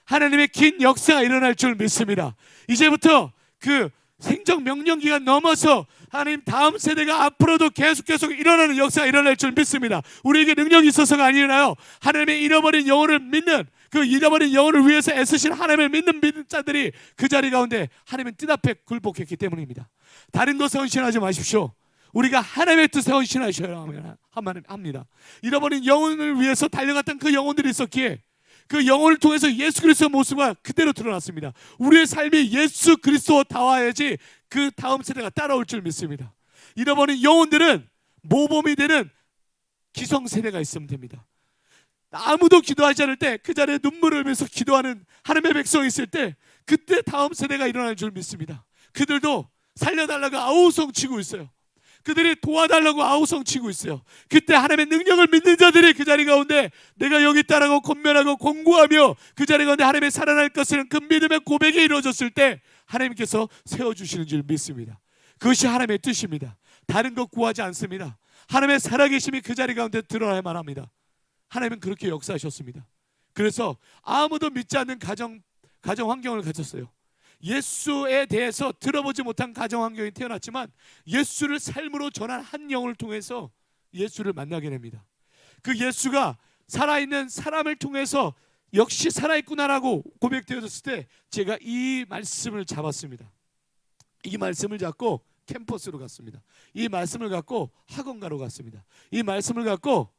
하나님의 긴 역사가 일어날 줄 믿습니다. 이제부터 그 생적 명령기가 넘어서 하나님 다음 세대가 앞으로도 계속 일어나는 역사가 일어날 줄 믿습니다. 우리에게 능력이 있어서가 아니라요, 하나님의 잃어버린 영혼을 믿는, 그 잃어버린 영혼을 위해서 애쓰신 하나님을 믿는 자들이 그 자리 가운데 하나님의 뜻 앞에 굴복했기 때문입니다. 다른 것에 헌신하지 마십시오. 우리가 하나님의 뜻에 헌신하셔야 합니다. 잃어버린 영혼을 위해서 달려갔던 그 영혼들이 있었기에 그 영혼을 통해서 예수 그리스도의 모습가 그대로 드러났습니다. 우리의 삶이 예수 그리스도다워야지 그 다음 세대가 따라올 줄 믿습니다. 잃어버린 영혼들은 모범이 되는 기성세대가 있으면 됩니다. 아무도 기도하지 않을 때 그 자리에 눈물을 흘리면서 기도하는 하나님의 백성이 있을 때 그때 다음 세대가 일어날 줄 믿습니다. 그들도 살려달라고 아우성 치고 있어요. 그들이 도와달라고 아우성 치고 있어요. 그때 하나님의 능력을 믿는 자들이 그 자리 가운데 내가 여기 있다라고 권면하고 공고하며 그 자리 가운데 하나님의 살아날 것을 그 믿음의 고백이 이루어졌을 때 하나님께서 세워주시는 줄 믿습니다. 그것이 하나님의 뜻입니다. 다른 것 구하지 않습니다. 하나님의 살아계심이 그 자리 가운데 드러나야만 합니다. 하나님은 그렇게 역사하셨습니다. 그래서 아무도 믿지 않는 가정 환경을 가졌어요. 예수에 대해서 들어보지 못한 가정 환경이 태어났지만 예수를 삶으로 전한 한 영을 통해서 예수를 만나게 됩니다. 그 예수가 살아있는 사람을 통해서 역시 살아있구나라고 고백되어졌을 때 제가 이 말씀을 잡았습니다. 이 말씀을 잡고 캠퍼스로 갔습니다. 이 말씀을 갖고 학원가로 갔습니다. 이 말씀을 갖고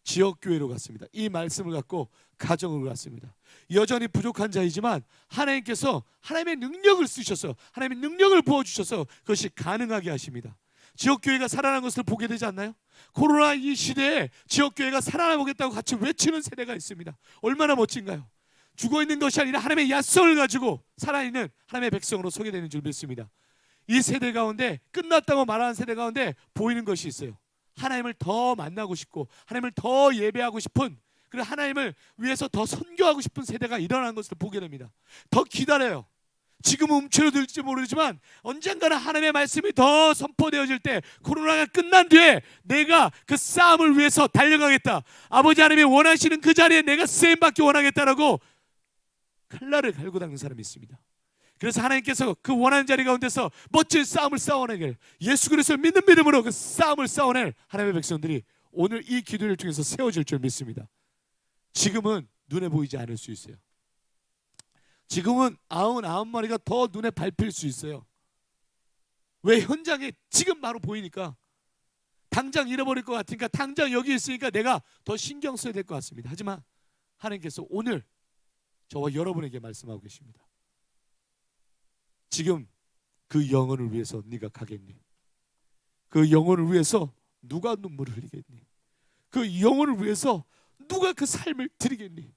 지역교회로 갔습니다. 이 말씀을 갖고 가정으로 갔습니다. 여전히 부족한 자이지만 하나님께서 하나님의 능력을 쓰셔서 하나님의 능력을 부어주셔서 그것이 가능하게 하십니다. 지역교회가 살아난 것을 보게 되지 않나요? 코로나 이 시대에 지역교회가 살아나보겠다고 같이 외치는 세대가 있습니다. 얼마나 멋진가요? 죽어있는 것이 아니라 하나님의 야성을 가지고 살아있는 하나님의 백성으로 서게 되는 줄 믿습니다. 이 세대 가운데 끝났다고 말하는 세대 가운데 보이는 것이 있어요. 하나님을 더 만나고 싶고 하나님을 더 예배하고 싶은, 그리고 하나님을 위해서 더 선교하고 싶은 세대가 일어나는 것을 보게 됩니다. 더 기다려요. 지금은 움츠러들지 모르지만 언젠가는 하나님의 말씀이 더 선포되어질 때, 코로나가 끝난 뒤에 내가 그 싸움을 위해서 달려가겠다, 아버지 하나님이 원하시는 그 자리에 내가 쓰임받기 원하겠다라고 칼날을 갈고 닦는 사람이 있습니다. 그래서 하나님께서 그 원하는 자리 가운데서 멋진 싸움을 싸워내길, 예수 그리스도를 믿는 믿음으로 그 싸움을 싸워낼 하나님의 백성들이 오늘 이 기도를 통해서 세워질 줄 믿습니다. 지금은 눈에 보이지 않을 수 있어요. 지금은 99마리가 더 눈에 밟힐 수 있어요. 왜? 현장에 지금 바로 보이니까. 당장 잃어버릴 것 같으니까, 당장 여기 있으니까 내가 더 신경 써야 될 것 같습니다. 하지만 하나님께서 오늘 저와 여러분에게 말씀하고 계십니다. 지금 그 영혼을 위해서 네가 가겠니? 그 영혼을 위해서 누가 눈물을 흘리겠니? 그 영혼을 위해서 누가 그 삶을 드리겠니?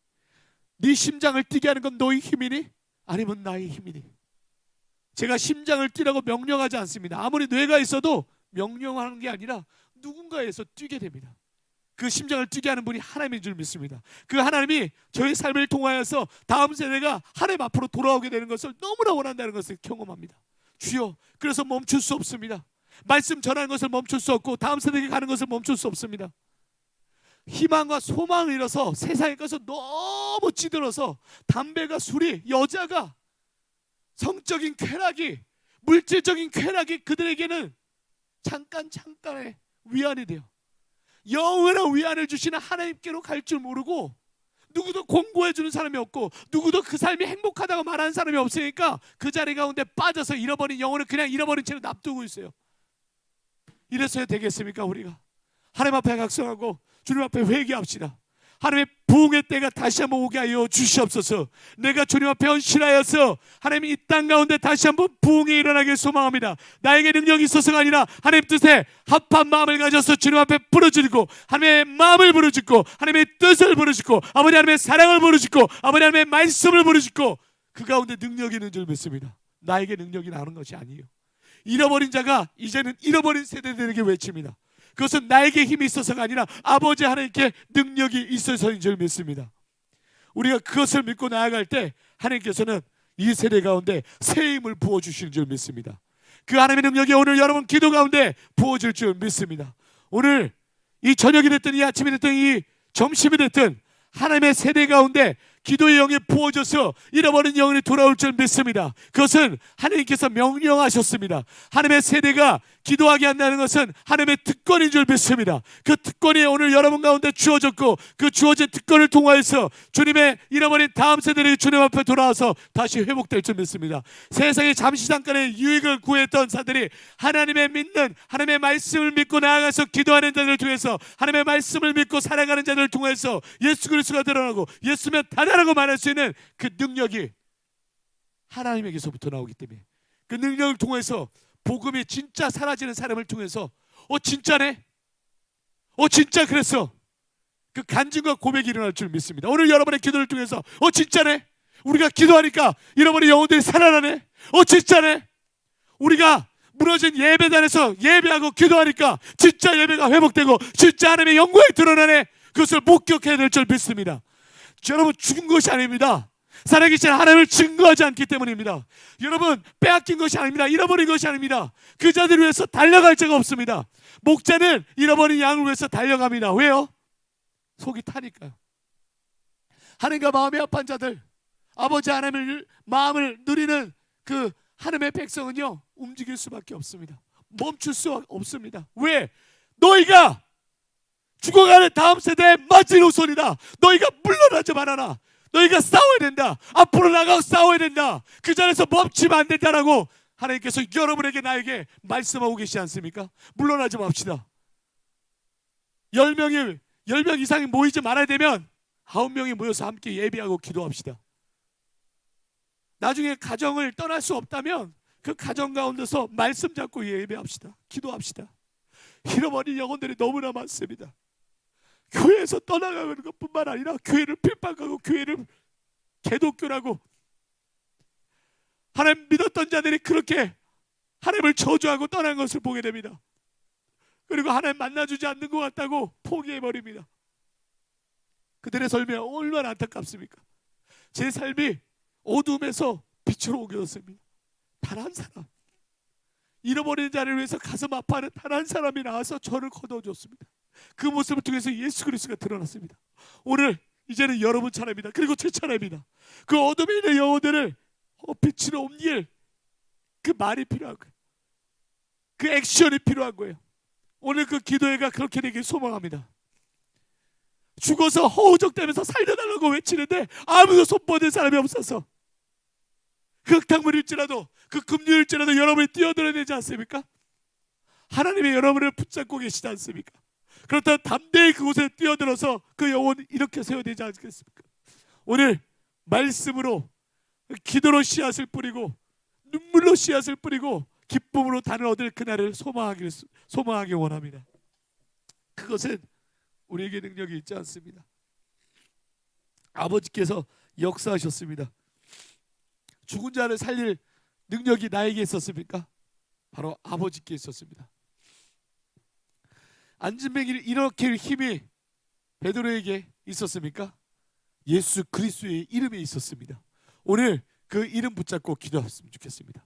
네 심장을 뛰게 하는 건 너의 힘이니? 아니면 나의 힘이니? 제가 심장을 뛰라고 명령하지 않습니다. 아무리 뇌가 있어도 명령하는 게 아니라 누군가에서 뛰게 됩니다. 그 심장을 뛰게 하는 분이 하나님인 줄 믿습니다. 그 하나님이 저희 삶을 통하여서 다음 세대가 하나님 앞으로 돌아오게 되는 것을 너무나 원한다는 것을 경험합니다. 주여, 그래서 멈출 수 없습니다. 말씀 전하는 것을 멈출 수 없고 다음 세대에게 가는 것을 멈출 수 없습니다. 희망과 소망을 잃어서 세상에 가서 너무 찌들어서 담배가, 술이, 여자가, 성적인 쾌락이, 물질적인 쾌락이 그들에게는 잠깐의 위안이 돼요. 영원한 위안을 주시는 하나님께로 갈 줄 모르고, 누구도 공고해 주는 사람이 없고 누구도 그 삶이 행복하다고 말하는 사람이 없으니까 그 자리 가운데 빠져서 잃어버린 영혼을 그냥 잃어버린 채로 납두고 있어요. 이래서야 되겠습니까? 우리가 하나님 앞에 각성하고 주님 앞에 회개합시다. 하나님의 부흥의 때가 다시 한번 오게 하여 주시옵소서. 내가 주님 앞에 헌신하여서 하나님이 이 땅 가운데 다시 한번 부흥이 일어나길 소망합니다. 나에게 능력이 있어서가 아니라 하나님 뜻에 합한 마음을 가져서 주님 앞에 부르짖고 하나님의 마음을 부르짖고 하나님의 뜻을 부르짖고 아버지 하나님의 사랑을 부르짖고 아버지 하나님의 말씀을 부르짖고 그 가운데 능력이 있는 줄 믿습니다. 나에게 능력이 나오는 것이 아니에요. 잃어버린 자가 이제는 잃어버린 세대들에게 외칩니다. 그것은 나에게 힘이 있어서가 아니라 아버지 하나님께 능력이 있어서인 줄 믿습니다. 우리가 그것을 믿고 나아갈 때 하나님께서는 이 세대 가운데 새 힘을 부어주시는 줄 믿습니다. 그 하나님의 능력이 오늘 여러분 기도 가운데 부어질 줄 믿습니다. 오늘 이 저녁이 됐든 이 아침이 됐든 이 점심이 됐든 하나님의 세대 가운데 기도의 영이 부어져서 잃어버린 영혼이 돌아올 줄 믿습니다. 그것은 하나님께서 명령하셨습니다. 하나님의 세대가 기도하게 한다는 것은 하나님의 특권인 줄 믿습니다. 그 특권이 오늘 여러분 가운데 주어졌고 그 주어진 특권을 통하여서 주님의 잃어버린 다음 세대들이 주님 앞에 돌아와서 다시 회복될 줄 믿습니다. 세상에 잠시 잠깐의 유익을 구했던 자들이 하나님의 믿는 하나님의 말씀을 믿고 나아가서 기도하는 자들을 통해서 하나님의 말씀을 믿고 살아가는 자들을 통해서 예수 그리스도가 드러나고 예수면 다다라고 말할 수 있는 그 능력이 하나님에게서부터 나오기 때문에 그 능력을 통해서 복음이 진짜 사라지는 사람을 통해서 진짜네? 진짜 그랬어. 그 간증과 고백이 일어날 줄 믿습니다. 오늘 여러분의 기도를 통해서 진짜네, 우리가 기도하니까 잃어버린 영혼들이 살아나네, 진짜네, 우리가 무너진 예배단에서 예배하고 기도하니까 진짜 예배가 회복되고 진짜 하나님의 영광이 드러나네, 그것을 목격해야 될 줄 믿습니다. 여러분, 죽은 것이 아닙니다. 살아계신 하나님을 증거하지 않기 때문입니다. 여러분, 빼앗긴 것이 아닙니다. 잃어버린 것이 아닙니다. 그 자들을 위해서 달려갈 자가 없습니다. 목자는 잃어버린 양을 위해서 달려갑니다. 왜요? 속이 타니까요. 하나님과 마음이 합한 자들, 아버지 하나님의 마음을 누리는 그 하나님의 백성은요, 움직일 수밖에 없습니다. 멈출 수 없습니다. 왜? 너희가 죽어가는 다음 세대의 마지노선이다. 너희가 물러나지 말아라. 너희가 싸워야 된다. 앞으로 나가고 싸워야 된다. 그 자리에서 멈추면 안 된다라고 하나님께서 여러분에게, 나에게 말씀하고 계시지 않습니까? 물러나지 맙시다. 10명 이상이 모이지 말아야 되면 9명이 모여서 함께 예배하고 기도합시다. 나중에 가정을 떠날 수 없다면 그 가정 가운데서 말씀 잡고 예배합시다. 기도합시다. 잃어버린 영혼들이 너무나 많습니다. 교회에서 떠나가는 것뿐만 아니라 교회를 핍박하고 교회를 개독교라고, 하나님 믿었던 자들이 그렇게 하나님을 저주하고 떠난 것을 보게 됩니다. 그리고 하나님 만나주지 않는 것 같다고 포기해버립니다. 그들의 삶이 얼마나 안타깝습니까? 제 삶이 어둠에서 빛으로 옮겨졌습니다. 단 한 사람, 잃어버린 자를 위해서 가슴 아파하는 단 한 사람이 나와서 저를 거둬줬습니다. 그 모습을 통해서 예수 그리스도가 드러났습니다. 오늘 이제는 여러분 차례입니다. 그리고 제 차례입니다. 그 어둠에 있는 영혼들을 빛으로 옮길 그 말이 필요한 거예요. 그 액션이 필요한 거예요. 오늘 그 기도회가 그렇게 되길 소망합니다. 죽어서 허우적대면서 살려달라고 외치는데 아무도 손뻗은 사람이 없어서, 그 흙탕물일지라도 그 급류일지라도 여러분이 뛰어들어야 되지 않습니까? 하나님이 여러분을 붙잡고 계시지 않습니까? 그렇다면 담대히 그곳에 뛰어들어서 그 영혼을 이렇게 세워야 되지 않겠습니까? 오늘 말씀으로, 기도로 씨앗을 뿌리고 눈물로 씨앗을 뿌리고 기쁨으로 단을 얻을 그날을 소망하기 원합니다. 그것은 우리에게 능력이 있지 않습니다. 아버지께서 역사하셨습니다. 죽은 자를 살릴 능력이 나에게 있었습니까? 바로 아버지께 있었습니다. 안진뱅이를 일으킬 힘이 베드로에게 있었습니까? 예수 그리스도의 이름에 있었습니다. 오늘 그 이름 붙잡고 기도했으면 좋겠습니다.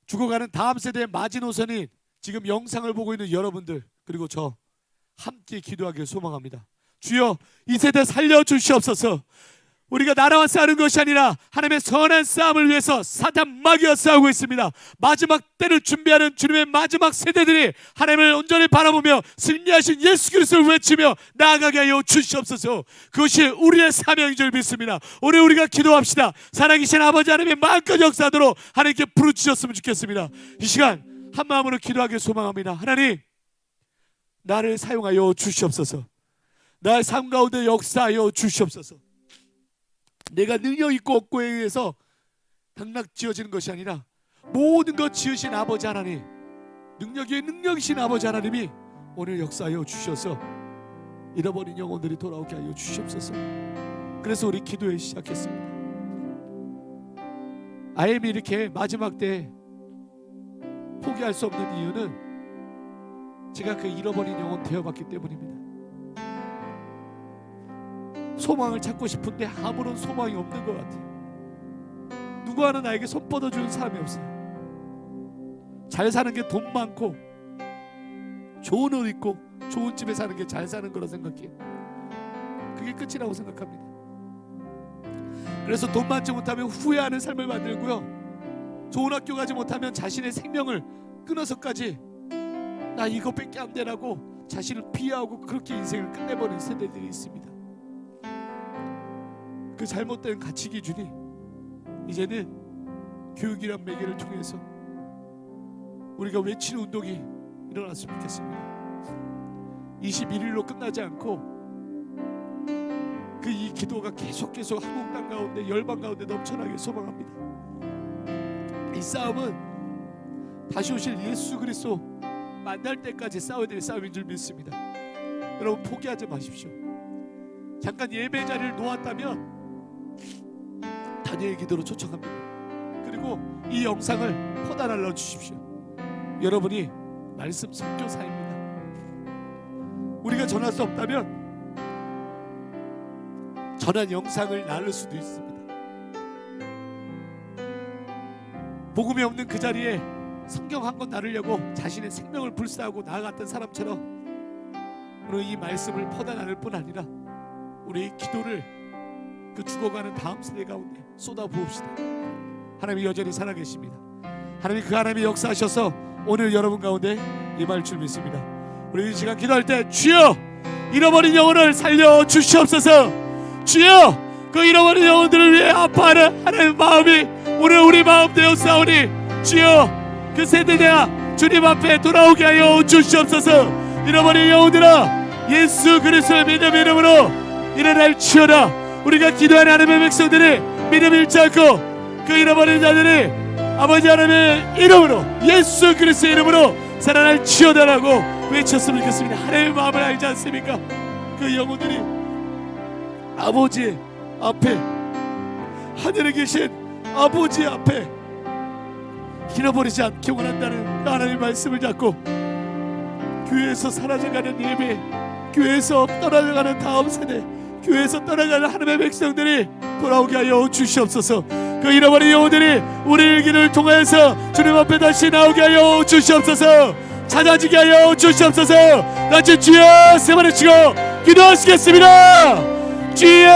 죽어가는 다음 세대의 마지노선인 지금 영상을 보고 있는 여러분들, 그리고 저 함께 기도하길 소망합니다. 주여, 이 세대 살려주시옵소서. 우리가 나라와 싸우는 것이 아니라 하나님의 선한 싸움을 위해서 사탄 마귀와 싸우고 있습니다. 마지막 때를 준비하는 주님의 마지막 세대들이 하나님을 온전히 바라보며 승리하신 예수 그리스도를 외치며 나아가게 하여 주시옵소서. 그것이 우리의 사명인 줄 믿습니다. 오늘 우리가 기도합시다. 살아계신 아버지 하나님의 마음껏 역사하도록 하나님께 부르짖었으면 좋겠습니다. 이 시간 한 마음으로 기도하길 소망합니다. 하나님, 나를 사용하여 주시옵소서. 나의 삶 가운데 역사하여 주시옵소서. 내가 능력 있고 없고에 의해서 당락 지어지는 것이 아니라 모든 것 지으신 아버지 하나님, 능력 위에 능력이신 아버지 하나님이 오늘 역사하여 주셔서 잃어버린 영혼들이 돌아오게 하여 주시옵소서. 그래서 우리 기도에 시작했습니다. IM이 이렇게 마지막 때 포기할 수 없는 이유는 제가 그 잃어버린 영혼 되어봤기 때문입니다. 소망을 찾고 싶은데 아무런 소망이 없는 것 같아요. 누구 하나 나에게 손 뻗어주는 사람이 없어요. 잘 사는 게 돈 많고 좋은 옷 입고 좋은 집에 사는 게 잘 사는 거라 생각해요. 그게 끝이라고 생각합니다. 그래서 돈 많지 못하면 후회하는 삶을 만들고요, 좋은 학교 가지 못하면 자신의 생명을 끊어서까지 나 이거밖에 안 되라고 자신을 비하하고 그렇게 인생을 끝내버리는 세대들이 있습니다. 그 잘못된 가치 기준이 이제는 교육이란 매개를 통해서 우리가 외치는 운동이 일어났으면 좋겠습니다. 21일로 끝나지 않고 그 이 기도가 계속 한국 땅 가운데, 열방 가운데 넘쳐나게 소망합니다. 이 싸움은 다시 오실 예수 그리스도 만날 때까지 싸워야 될 싸움인 줄 믿습니다. 여러분 포기하지 마십시오. 잠깐 예배 자리를 놓았다면 다니엘 기도로 초청합니다. 그리고 이 영상을 퍼다 주십시오. 여러분이 말씀 선교사입니다. 우리가 전할 수 없다면 전한 영상을 나눌 수도 있습니다. 복음이 없는 그 자리에 성경 한 권 나누려고 자신의 생명을 불사하고 나아갔던 사람처럼 오늘 이 말씀을 퍼다 나눌 뿐 아니라 우리의 기도를 그 죽어가는 다음 세대 가운데 쏟아 부읍시다. 하나님이 여전히 살아계십니다. 하나님이 그 하나님이 역사하셔서 오늘 여러분 가운데 임할 줄 믿습니다. 우리 이 시간 기도할 때 주여 잃어버린 영혼을 살려 주시옵소서. 주여 그 잃어버린 영혼들을 위해 아파하는 하나님의 마음이 오늘 우리 마음 되었사오니 주여 그 세대가 주님 앞에 돌아오게 하여 주시옵소서. 잃어버린 영혼들아 예수 그리스도의 믿음 이름으로 일어날지어다. 우리가 기도하는 하나님의 백성들이 믿음 잃지 않고 그 잃어버린 자들이 아버지 하나님의 이름으로 예수 그리스도의 이름으로 살아날지어다라고 외쳤으면 좋겠습니다. 하나님의 마음을 알지 않습니까? 그 영혼들이 아버지 앞에 하늘에 계신 아버지 앞에 잃어버리지 않기 원한다는 하나님의 말씀을 잡고 교회에서 사라져가는 예배, 교회에서 떠나가는 다음 세대, 교회에서 떠나가는 하나님의 백성들이 돌아오게 하여 주시옵소서. 그 잃어버린 영혼들이 우리의 길을 통해서 주님 앞에 다시 나오게 하여 주시옵소서. 찾아지게 하여 주시옵소서. 같이 주여 세 번을 치고 기도하시겠습니다. 주여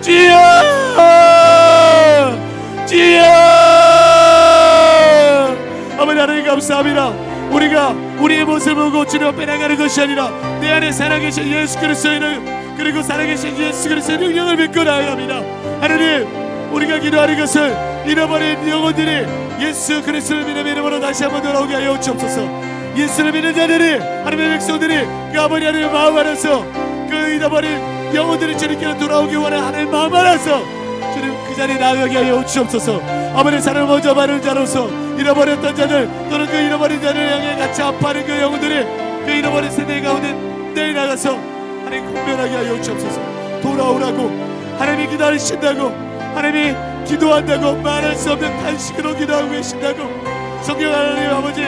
주여 주여. 아버지 하나님 감사합니다. 우리가 우리의 모습을 보고 주님 앞에 나가는 것이 아니라 내 안에 살아계신 예수 그리스도의 그리고 살아계신 예수 그리스도의 능력을 믿고 나아갑니다. 하나님 우리가 기도하는 것을 잃어버린 영혼들이 예수 그리스도를 믿는 이름으로 다시 한번 돌아오게 하여 주옵소서. 예수를 믿는 자들이 하나님의 백성들이 그 아버지 하나님의 마음 안에서 그 잃어버린 영혼들이 주님께로 돌아오기 원하는 하나님의 마음 안에서 주님 그 자리에 나아가게 하여 주옵소서. 아버지 사랑을 먼저 받는 자로서 잃어버렸던 자들 또는 그 잃어버린 자를 향해 같이 아파하는 그 영혼들이 그 잃어버린 세대 가운데 내일 나가서 하나님 공변하게 하여 주옵소서. 돌아오라고 하나님이 기다리신다고 하나님이 기도한다고 말할 수 없는 탄식으로 기도하고 계신다고 성령 하나님 아버지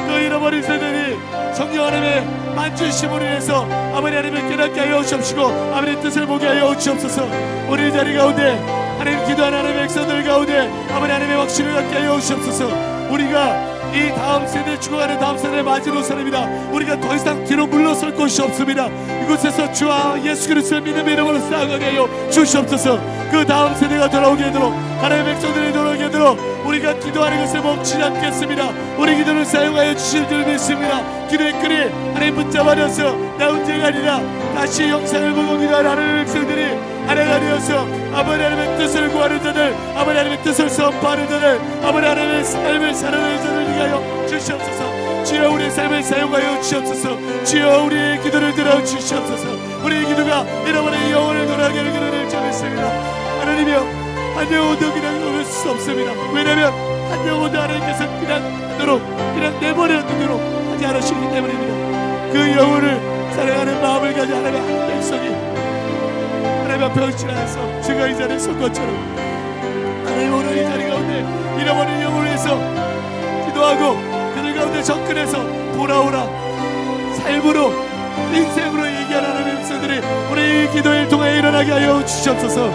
그 잃어버린 세대들이 성령 하나님의 만주심으로 인해서 아버지 하나님을 깨닫게 하여 주옵시고 아버지의 뜻을 보게 하여 주옵소서. 우리 자리 가운데 하나님 기도하는 하나님의 백성들 가운데 아버지 하나님의 확신을 갖게 하여 주옵소서. 우리가 이 다음 세대 죽어가는 다음 세대의 마지노선입니다. 우리가 더 이상 뒤로 물러설 곳이 없습니다. 이곳에서 주와 예수 그리스도의 믿음의 이름으로 쌓아가게 하여 주시옵소서. 그 다음 세대가 돌아오게 하도록 하나님의 백성들이 돌아오게 하도록 우리가 기도하는 것을 멈추지 않겠습니다. 우리 기도를 사용하여 주실 줄 믿습니다. 기도의 끈이 하나님 붙잡아려서 나 혼자가 아니라 다시 영상을 보고 기도하는 하나님의 백성들이 하나가 되어서 아버지 하나님의 뜻을 구하는 자들 아버지 하나님의 뜻을 선포하는 자들 아버지 하나님의 삶을 살아가는 자들 위하여 주시옵소서. 주여 우리의 삶을 사용하여 주시옵소서. 주여 우리의 기도를 들어 주시옵소서. 우리의 기도가 잃어버린 영혼을 돌아가게 하는 그런 줄 믿습니다. 하나님이여 한 영혼도 그냥 놓을 수 없습니다. 왜냐하면 한 영혼도 하나님께서 그냥 내버려두도록 하지 않으시기 때문입니다. 그 영혼을 사랑하는 마음을 가진 하나님의 한 백성이 하나님 앞에 헌신하여서 제가 이 자리에 선 것처럼 하나님 오늘 이 자리 가운데 잃어버린 영혼을 위해서 기도하고 그들 가운데 접근해서 돌아오라 삶으로 인생으로 얘기하는 하나님의 백성들이 우리 이 기도를 통해 일어나게 하여 주시옵소서.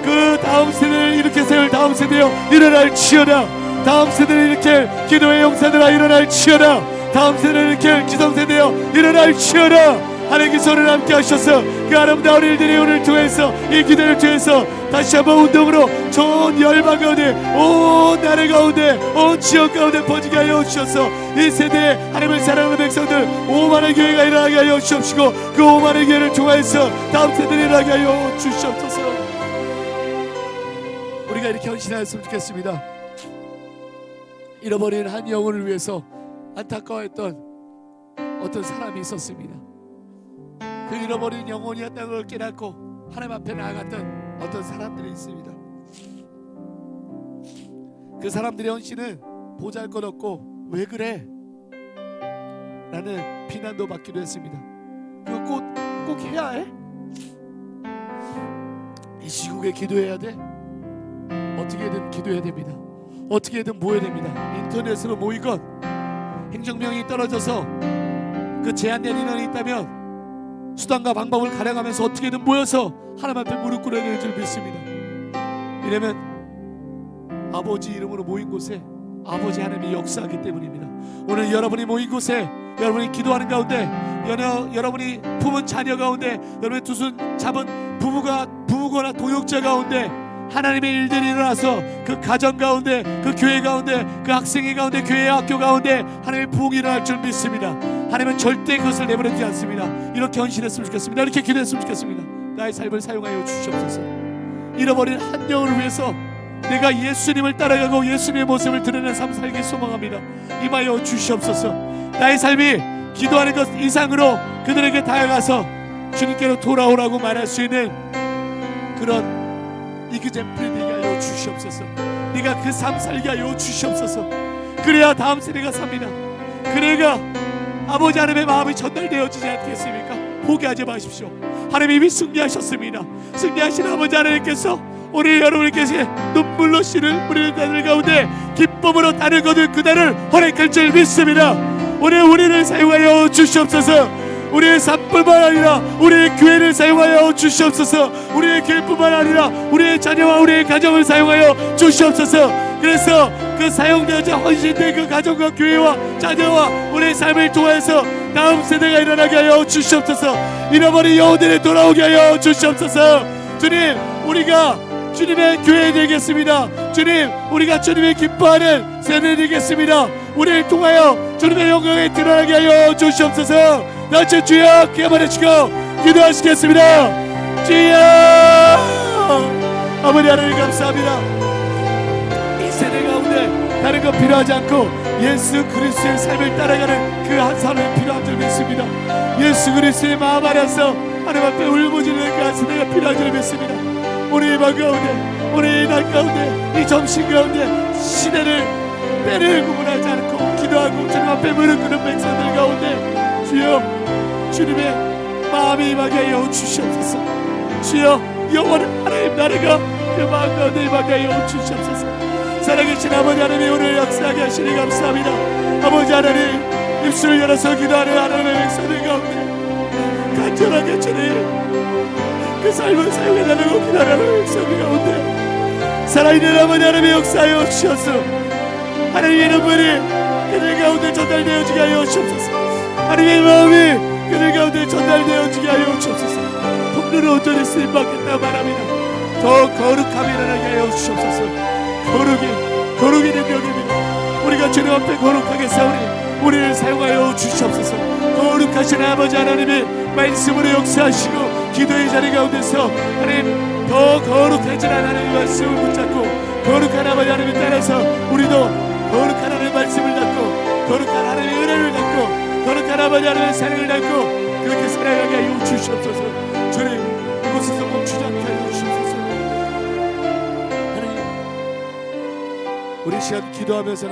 그 다음 세대를 이렇게 세울 다음 세대여 일어날지어다. 다음 세대를 일으킬 기도의 용사들아 일어날지어다. 다음 세대를 일으킬 기성세대여 일어날지어다. 하나님께 손을 함께 하셔서 그 아름다운 일들이 오늘 통해서 이 기도를 통해서 다시 한번 운동으로 전 열방 가운데 온 나라 가운데 온 지역 가운데 퍼지게 하여 주셔서 이 세대에 하나님을 사랑하는 백성들 5만의 교회가 일어나게 하여 주옵시고 그 5만의 교회를 통해서 다음 세대를 일어나게 하여 주시옵소서. 우리가 이렇게 헌신하였으면 좋겠습니다. 잃어버린 한 영혼을 위해서 안타까워했던 어떤 사람이 있었습니다. 그 잃어버린 영혼이었다는 걸 깨닫고 하나님 앞에 나아갔던 어떤 사람들이 있습니다. 그 사람들의 헌신은 보잘것없고 왜 그래? 라는 비난도 받기도 했습니다. 그거 꼭 해야 해? 이 시국에 기도해야 돼? 어떻게든 기도해야 됩니다. 어떻게든 모여야 됩니다. 인터넷으로 모이건 행정명이 떨어져서 그 제한된 인원이 있다면 수단과 방법을 가려가면서 어떻게든 모여서 하나님 앞에 무릎 꿇어야 될 줄 믿습니다. 이러면 아버지 이름으로 모인 곳에 아버지 하나님이 역사하기 때문입니다. 오늘 여러분이 모인 곳에 여러분이 기도하는 가운데 여러분이 품은 자녀 가운데 여러분의 두 손 잡은 부부거나 동역자 가운데 하나님의 일들이 일어나서 그 가정 가운데 그 교회 가운데 그 학생의 가운데 교회 학교 가운데 하나님의 부흥이 일어날 줄 믿습니다. 하나님은 절대 그것을 내버려 두지 않습니다. 이렇게 헌신했으면 좋겠습니다. 이렇게 기도했으면 좋겠습니다. 나의 삶을 사용하여 주시옵소서. 잃어버린 한 영혼을 위해서 내가 예수님을 따라가고 예수님의 모습을 드러내는 삶 살기 소망합니다. 임하여 주시옵소서. 나의 삶이 기도하는 것 이상으로 그들에게 다가가서 주님께로 돌아오라고 말할 수 있는 그런 이그젠플이 되게 하여 주시옵소서. 네가 그 삶 살게 하여 주시옵소서. 그래야 다음 세대가 삽니다. 그래가 아버지 하나님의 마음이 전달되어지지 않겠습니까? 포기하지 마십시오. 하나님이 이미 승리하셨습니다. 승리하신 아버지 하나님께서 오늘 여러분께서 눈물로 씨를 뿌리는 자들 가운데 기쁨으로 다른 것을 그날을 허락할 줄 믿습니다. 오늘 우리를 사용하여 주시옵소서. 우리의 삶뿐만 아니라 우리의 교회를 사용하여 주시옵소서. 우리의 교회뿐만 아니라 우리의 자녀와 우리의 가정을 사용하여 주시옵소서. 그래서 그 사용되어져 헌신된 그 가정과 교회와 자녀와 우리의 삶을 통해서 다음 세대가 일어나게 하여 주시옵소서. 잃어버린 영혼들이 돌아오게 하여 주시옵소서. 주님, 우리가 주님의 교회 되겠습니다. 주님, 우리가 주님의 기뻐하는 세대 되겠습니다. 우리를 통하여 주님의 영광에 드러나게 하여 주시옵소서. 같이 주여 기도하시고 기도하시겠습니다. 주여 아버지 하나님 감사합니다. 이 세대 가운데 다른 것 필요하지 않고 예수 그리스도의 삶을 따라가는 그 한 사람이 필요한 줄 믿습니다. 예수 그리스도의 마음 안에서 하나님 앞에 울부짖는 그 한 세대가 필요한 줄 믿습니다. 우리 밤 가운데 우리 날 가운데 이 점심 가운데 시대를 때를 구분하지 않고 기도하고 주님 앞에 무릎 꿇는 백성들 가운데 주여 주님의 마음이 임하게 하여 주시옵소서. 주여 영원한 하나님 나라가 그 마음 가운데 임하게 하여 주시옵소서. 살아계신 아버지 하나님이 오늘 역사하게 하시니 감사합니다. 아버지 하나님 입술을 열어서 기도하는 하나님의 백성들 가운데 간절하게 주님 그 삶을 사용해달라고 기도하는 백성들 가운데 살아있는 아버지 하나님의 역사하여 주셔서 하나님의 눈물이 그들 가운데 전달되어지게 하여 주옵소서. 하나님의 마음이 그들 가운데 전달되어지게 하여 주옵소서. 통로로 온전히 쓰임받겠다 말합니다. 더 거룩함이 일어나게 하여 주옵소서. 거룩이 능력입니다. 우리가 주님 앞에 거룩하게 싸우니 우리를 사용하여 주시옵소서. 거룩하신 아버지 하나님의 말씀으로 역사하시고 기도의 자리 가운데서 하나님 더 거룩해진 하나님의 말씀을 붙잡고 거룩한 아버지 하나님을 따라서 우리도 거룩한 하나님의 말씀을 갖고 거룩한 하나님의 은혜를 갖고 거룩한 아버지 하나님의 사랑을 갖고 그렇게 살아가게 하여 주시옵소서. 주님 이곳에서 멈추지 않게 하여 주시옵소서. 하나님 우리 시간 기도하면서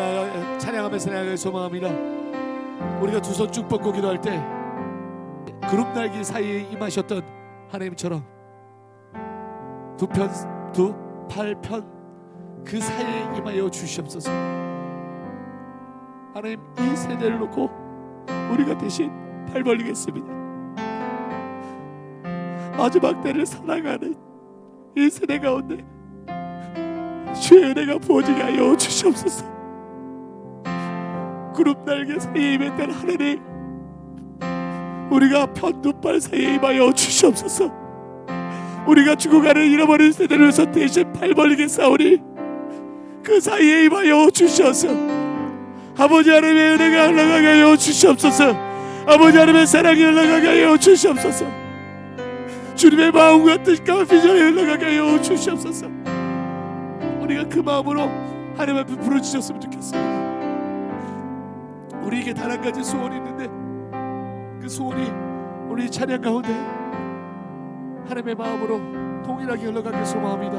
찬양하면서 나아갈 소망합니다. 우리가 두 손 쭉 뻗고 기도할 때 그룹 날개 사이에 임하셨던 하나님처럼 두 팔 편 그 사이에 임하여 주시옵소서. 하나님 이 세대를 놓고 우리가 대신 팔 벌리겠습니다. 마지막 때를 살아가는 이 세대 가운데 주의 은혜가 부어지게 하여 주시옵소서. 그룹 날개 사이에 임했던 하나님 우리가 편두발 사이에 임하여 주시옵소서. 우리가 죽어가는 잃어버린 세대를 위해서 대신 팔 벌리겠사오니 그 사이에 임하여 주시옵소서. 아버지 하나님의 은혜가 흘러가게 하여 주시옵소서. 아버지 하나님의 사랑이 흘러가게 하여 주시옵소서. 주님의 마음과 뜻과 비전이 흘러가게 하여 주시옵소서. 우리가 그 마음으로 하나님 앞에 부르짖었으면 좋겠습니다. 우리에게 단 한 가지 소원이 있는데 그 소원이 우리 찬양 가운데 하나님의 마음으로 동일하게 흘러가길 소망합니다.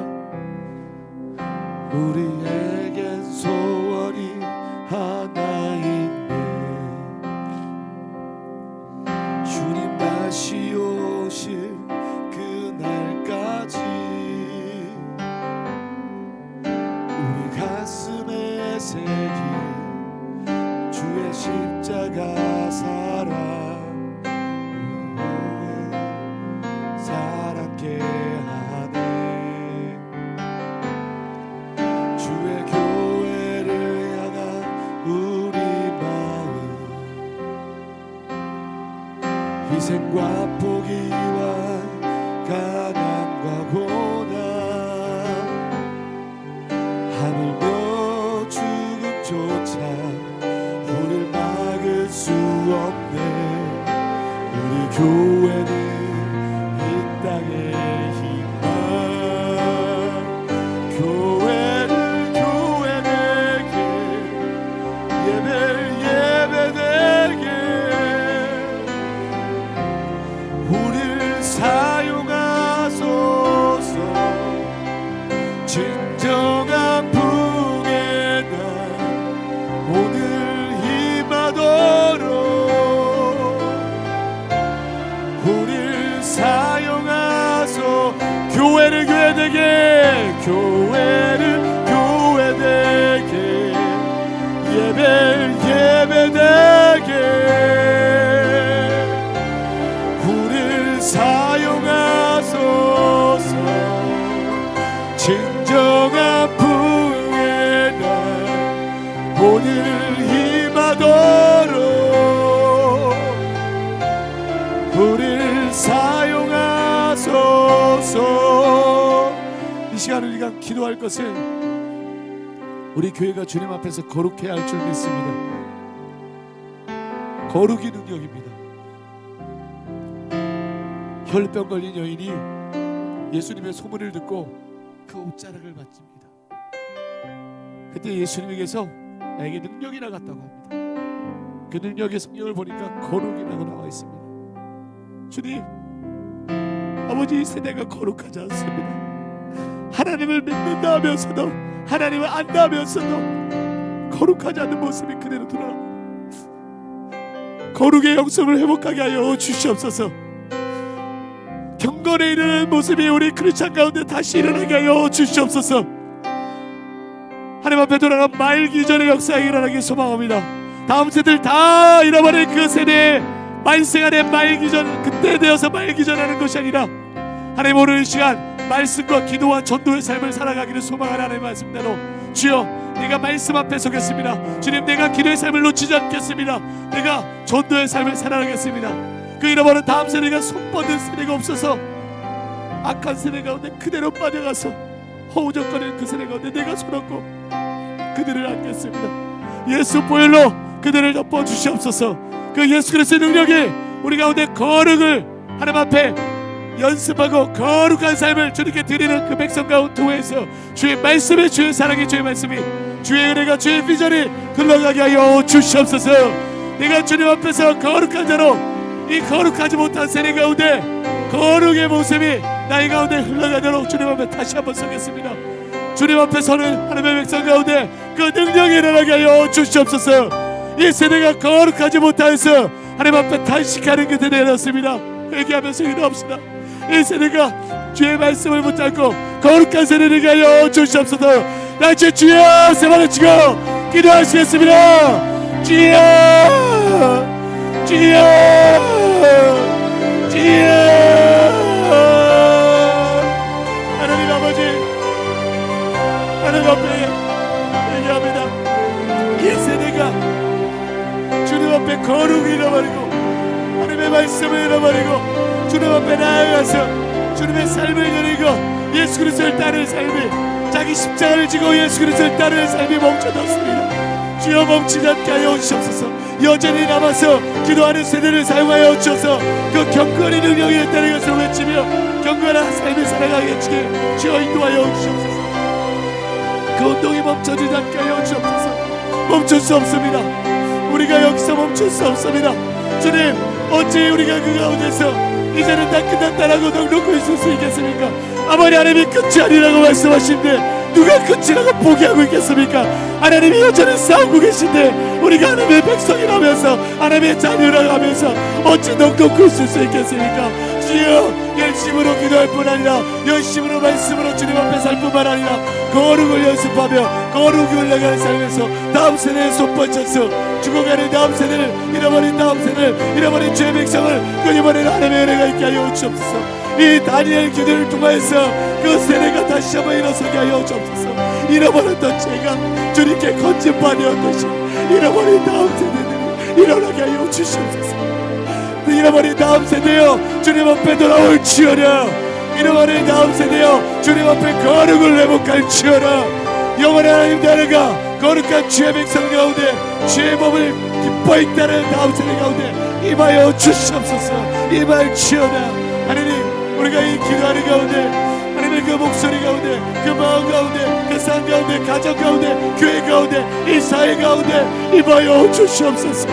우리에겐 소원이 하나 있네. 새긴 주의 십자가 사랑 사랑케 하네. 주의 교회를 향한 우리 마음 희생과 포기와 가난과 고난 하물며 죽음조차 우릴 막을 수 없네. 우리 교회는 이 땅의 희망. 교회를 교회되게 예배를 예배되게 우릴 사용하소서. 진정한 풍의 날 오늘 임하도록 우릴 사용하소. 교회를 교회되게 교회를 교회되게 예배를 예배되게 우릴 사용하소서. 진정한 풍의 날 오늘 임하도록 우릴 사용하소서. 이 시간을 우리가 기도할 것은 우리 교회가 주님 앞에서 거룩해야 할 줄 믿습니다. 거룩이 능력입니다. 혈병 걸린 여인이 예수님의 소문을 듣고 그 옷자락을 만집니다. 그때 예수님에게서 나에게 능력이 나갔다고 합니다. 그 능력의 성경을 보니까 거룩이라고 나와 있습니다. 주님, 아버지, 이 세대가 거룩하지 않습니다. 하나님을 믿는다 하면서도 하나님을 안다 하면서도 거룩하지 않는 모습이 그대로 드러납니다. 거룩의 영성을 회복하게 하여 주시옵소서. 경건에 이르는 모습이 우리 크리스찬 가운데 다시 일어나게 하여 주시옵소서. 하나님 앞에 돌아가 말기 전의 역사가 일어나길 소망합니다. 다음 세대를 다 잃어버린 그 세대의 말씀 안에 말기 전, 그때 되어서 말기 전하는 것이 아니라 하나님 오늘 이 시간 말씀과 기도와 전도의 삶을 살아가기를 소망하는 하나님의 말씀대로 주여, 내가 말씀 앞에 서겠습니다. 주님, 내가 기도의 삶을 놓치지 않겠습니다. 내가 전도의 삶을 살아가겠습니다. 그 잃어버린 다음 세대가 손뻗은 세대가 없어서 악한 세대 가운데 그대로 빠져가서 허우적거리는 그 세대 가운데 내가 손얹고 그들을 안겠습니다. 예수 보혈로 그들을 덮어주시옵소서. 그 예수 그리스도의 능력이 우리 가운데 거룩을 하나님 앞에 연습하고 거룩한 삶을 주님께 드리는 그 백성 가운데에서 주의 말씀에, 주의 사랑에, 주의 말씀이, 주의 은혜가, 주의 비전이 흘러가게 하여 주시옵소서. 내가 주님 앞에서 거룩한 자로 이 거룩하지 못한 세대 가운데 거룩의 모습이 나의 가운데 흘러가도록 주님 앞에 다시 한번 서겠습니다. 주님 앞에 서는 하나님의 백성 가운데 그 능력이 일어나게 하여 주시옵소서. 이 세대가 거룩하지 못하여서 하나님 앞에 탄식하는 그 세대였습니다. 회개하면서 기도합시다. 이 세대가 주의 말씀을 붙잡고 거룩한 세대를 되게 하여 주시옵소서. 같이 주여 세번을 치고 기도하시겠습니다. 주여, 주여, 주여. 하나님 아버지, 하나님 앞에 얘기합니다. 이 세대가 주님 앞에 거룩을 잃어버리고 하나님의 말씀을 잃어버리고 주님 앞에 나아가서 주님의 삶을 드리고 예수 그리스도를 따르는 삶이, 자기 십자가를 지고 예수 그리스도를 따르는 삶이 멈춰졌습니다. 주여, 멈추지 않게 하여 주시옵소서. 여전히 남아서 기도하는 세대를 사용하여 주셔서 그 경건의 능력이 있다는 것을 외치며 경건한 삶을 살아가게 해주게 주여 인도하여 주시옵소서. 그 운동이 멈춰지지 않게 하여 주옵소서. 멈출 수 없습니다. 우리가 여기서 멈출 수 없습니다. 주님, 어찌 우리가 그 가운데서 이제는 다 끝났다라고 넉넉히 있을 수 있겠습니까? 아버지, 하나님이 끝이 아니라고 말씀하시는데 누가 끝이라고 포기하고 있겠습니까? 하나님이 여전히 싸우고 계신데 우리가 하나님의 백성이라면서 하나님의 자녀라면서 어찌 넉넉히 있을 수 있겠습니까? 주여, 열심으로 기도할 뿐 아니라 열심으로 말씀으로 주님 앞에 살 뿐만 아니라 거룩을 연습하며 거룩이 올라가는 삶에서 다음 세대에 손뻗쳐서 죽어가는 다음 세대를, 잃어버린 다음 세대를, 잃어버린 주의 백성을 끊임없는 하나님의 은혜가 있게 하여 주옵소서. 이 다니엘 기도를 통하여서 그 세대가 다시 한번 일어서게 하여 주옵소서. 잃어버렸던 죄가 주님께 건진받았듯이 잃어버린 다음 세대들을 일어나게 하여 주시옵소서. 잃어버린 다음 세대여, 주님 앞에 돌아올지어다. 잃어버린 다음 세대여, 주님 앞에 거룩을 회복할지어다. 영원한 하나님 나라가 거룩한 주의 백성 가운데 주의 몸을 기뻐 있다는 다음 세대 가운데 임하여 주시옵소서. 임할지어다. 하나님, 우리가 이 기도하는 가운데 하나님의 그 목소리 가운데, 그 마음 가운데, 그 삶 가운데, 가정 가운데, 교회 가운데, 이 사회 가운데 임하여 주시옵소서.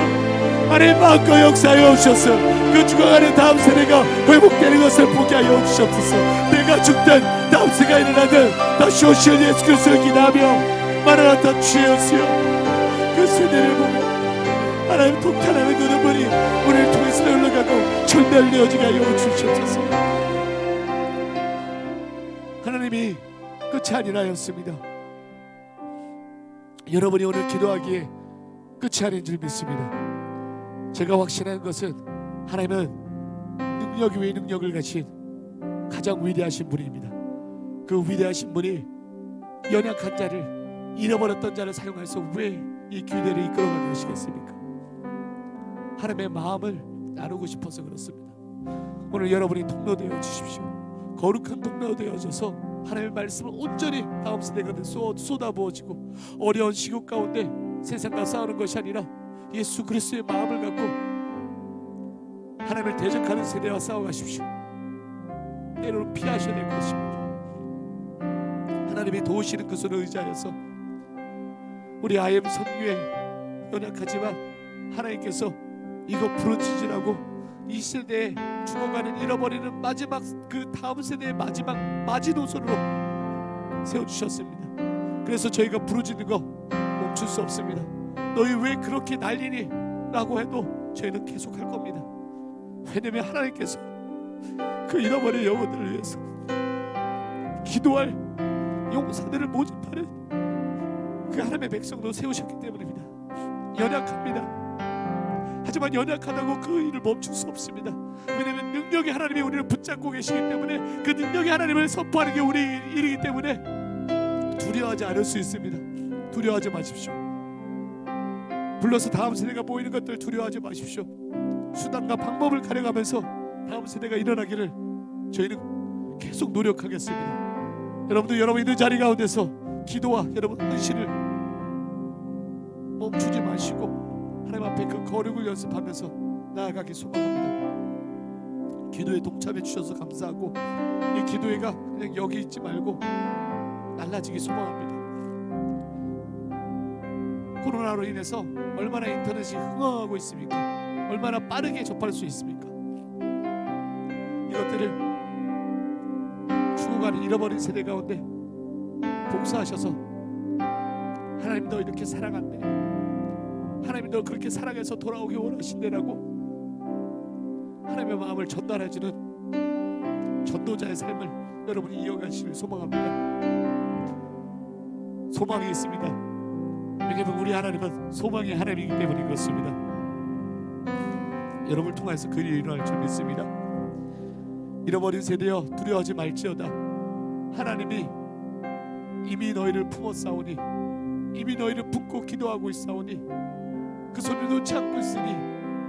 하나님, 마음껏 역사하여 주셔서 그 죽어가는 다음 세대가 회복되는 것을 보게 하여 주시옵소서. 내가 죽든 다음 세대가 일어나든 다시 오실 예수 그리스도를 기도하며 마라나타 주여주여. 그 세대를 보며 하나님 통탄하는 그 눈물이 우리를 통해서 흘러가고 전달되어지게 하여 주시옵소서. 하나님이 끝이 아니라였습니다. 여러분이 오늘 기도하기에 끝이 아닌 줄 믿습니다. 제가 확신하는 것은 하나님은 능력 위에 능력을 가신 가장 위대하신 분입니다. 그 위대하신 분이 연약한 자를, 잃어버렸던 자를 사용해서 왜 이 교회를 이끌어가게 하시겠습니까? 하나님의 마음을 나누고 싶어서 그렇습니다. 오늘 여러분이 통로되어 주십시오. 거룩한 통로가 되어져서 하나님의 말씀을 온전히 다음 세대가 쏟아부어지고 어려운 시국 가운데 세상과 싸우는 것이 아니라 예수 그리스도의 마음을 갖고 하나님을 대적하는 세대와 싸워가십시오. 때로는 피하셔야 될 것입니다. 하나님이 도우시는 그 손을 의지하여서 우리 IM 선교회 연약하지만 하나님께서 이거 부르짖으라고 이 세대에 죽어가는, 잃어버리는 마지막 그 다음 세대의 마지막 마지노선으로 세워주셨습니다. 그래서 저희가 부르짖는 거 멈출 수 없습니다. 너희 왜 그렇게 난리니? 라고 해도 저희는 계속할 겁니다. 왜냐면 하나님께서 그 잃어버린 영혼들을 위해서 기도할 용사들을 모집하는 그 하나님의 백성도 세우셨기 때문입니다. 연약합니다. 하지만 연약하다고 그 일을 멈출 수 없습니다. 왜냐하면 능력의 하나님이 우리를 붙잡고 계시기 때문에, 그 능력의 하나님을 선포하는 게 우리 일이기 때문에 두려워하지 않을 수 있습니다. 두려워하지 마십시오. 불러서 다음 세대가 보이는 것들 두려워하지 마십시오. 수단과 방법을 가려가면서 다음 세대가 일어나기를 저희는 계속 노력하겠습니다. 여러분도 여러분 있는 자리 가운데서 기도와 여러분 헌신을 멈추지 마시고 하나님 앞에 그 거룩을 연습하면서 나아가기 소망합니다. 기도에 동참해 주셔서 감사하고 이 기도회가 그냥 여기 있지 말고 날라지기 소망합니다. 코로나로 인해서 얼마나 인터넷이 흥황하고 있습니까? 얼마나 빠르게 접할 수 있습니까? 이것들을 죽어가는 잃어버린 세대 가운데 봉사하셔서 하나님 너 이렇게 사랑한대, 하나님 너 그렇게 사랑해서 돌아오기 원하신대라고 하나님의 마음을 전달해주는 전도자의 삶을 여러분이 이어가시길 소망합니다. 소망이 있습니다. 왜냐하면 우리 하나님은 소망의 하나님이기 때문에 그렇습니다. 여러분을 통해서 그 일이 일어날 줄 믿습니다. 잃어버린 세대여 두려워하지 말지어다. 하나님이 이미 너희를 품었사오니, 이미 너희를 품고 기도하고 있사오니 그 손을 놓지 않고 있으니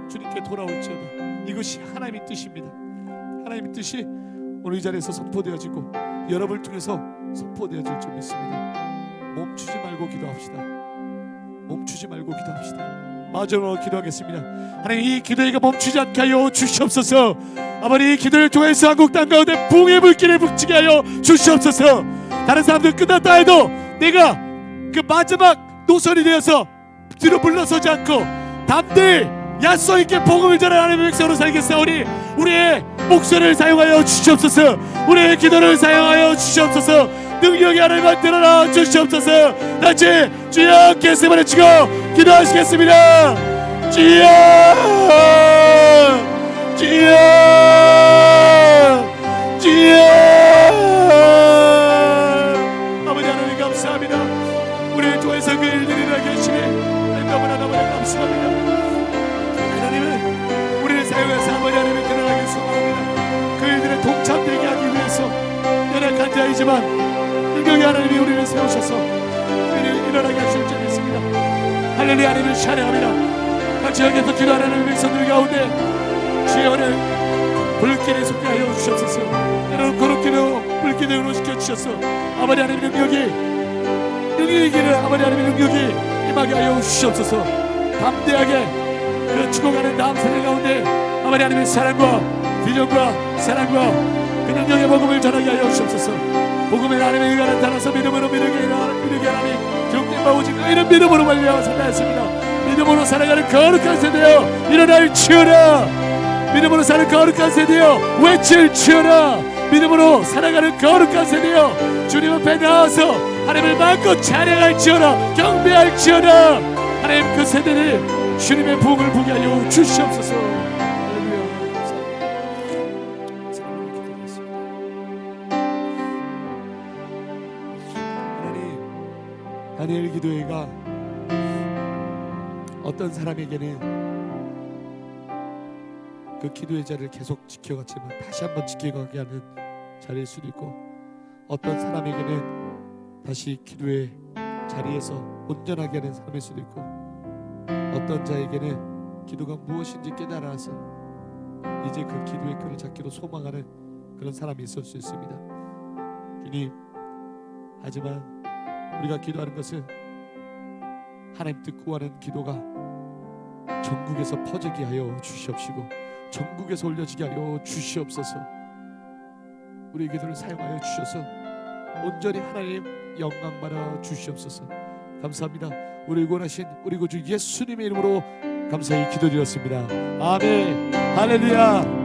주님께 돌아올지어다. 이것이 하나님의 뜻입니다. 하나님의 뜻이 오늘 이 자리에서 선포되어지고 여러분을 통해서 선포되어질 줄 믿습니다. 멈추지 말고 기도합시다. 멈추지 말고 기도합시다. 마지막으로 기도하겠습니다. 하나님, 이 기도회가 멈추지 않게 하여 주시옵소서. 아버지, 이 기도를 통해서 한국 땅 가운데 붕의 불길을 붙이게 하여 주시옵소서. 다른 사람들 끝났다 해도 내가 그 마지막 노선이 되어서 뒤로 물러서지 않고 담대히 야성 있게 복음을 전하는 하나님의 백성으로 살겠사오니 우리의 목소리를 사용하여 주시옵소서. 우리의 기도를 사용하여 주시옵소서. 능력이 하나님만 드러나 주시옵소서. 같이 주여 겟세마네 치고 기도하시겠습니다. 주여 주여 주여. 아버지 하나님 감사합니다. 우리를 통해서 그 일들이 일어나게 하시니 너무나 감사합니다. 하나님은 우리를 사용해서 아버지 하나님을 드러나게 소망합니다. 그 일들에 동참되게 하기 위해서 연약한 자이지만 능력의 하나님이 우리를 세우셔서 우리를 일어나게 하실 줄 믿습니다. 할렐루야. 하나님을 찬양합니다. 같이 여기서 기도하는 백성들 가운데 주여는 불길에 속게 하여 주시옵소서. 여러분 거룩기도 불길에 운동시켜 주셔서 아버지 하나님 능력이기를 아버지 하나님 능력이 임하게 하여 주시옵소서. 담대하게 그 죽어가는 다음 세대 가운데 아버지 하나님의 사랑과 비전과 사랑과 그 능력의 복음을 전하게 하여 주시옵소서. 복음의 하나님의 의가 나타나서 믿음으로 믿음의 하나님 기록된 바 오직 이런 믿음으로 말미암아 살아났습니다. 믿음으로 살아가는 거룩한 세대여 일어날 치어라. 믿음으로 사는 거룩한 세대여 외칠 치어라. 믿음으로 살아가는 거룩한 세대여 주님 앞에 나와서 하나님을 마음껏 찬양할 치어라. 경배할 치어라. 하나님 그 세대를 주님의 복을 보게 하여 주시옵소서. 하나님 다니엘 기도회가 어떤 사람에게는 그 기도의 자리를 계속 지켜갔지만 다시 한번 지켜가게 하는 자리일 수도 있고, 어떤 사람에게는 다시 기도의 자리에서 온전하게 하는 삶일 수도 있고, 어떤 자에게는 기도가 무엇인지 깨달아서 이제 그 기도의 끈을 잡기로 소망하는 그런 사람이 있을 수 있습니다. 주님, 하지만 우리가 기도하는 것은 하나님 듣고 하는 기도가 전국에서 퍼지게 하여 주시옵시고 전국에서 올려지게 하여 주시옵소서. 우리의 기도를 사용하여 주셔서 온전히 하나님 영광 받아 주시옵소서. 감사합니다. 우리 구원하신 우리 구주 예수님의 이름으로 감사히 기도드렸습니다. 아멘. 할렐루야.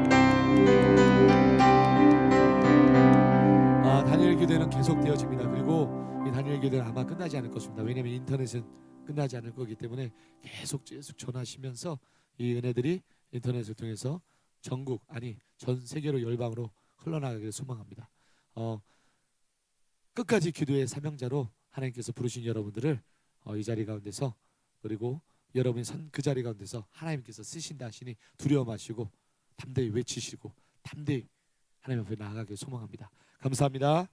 다니엘 기도는 계속 되어집니다. 그리고 이 다니엘 기도는 아마 끝나지 않을 것입니다. 왜냐하면 인터넷은 끝나지 않을 거기 때문에 계속 전하시면서 이 은혜들이 인터넷을 통해서 전국 아니 전 세계로 열방으로 흘러나가기를 소망합니다. 끝까지 기도의 사명자로 하나님께서 부르신 여러분들을 이 자리 가운데서, 그리고 여러분이 선 그 자리 가운데서 하나님께서 쓰신다 하시니 두려워 마시고 담대히 외치시고 담대히 하나님 앞에 나아가길 소망합니다. 감사합니다.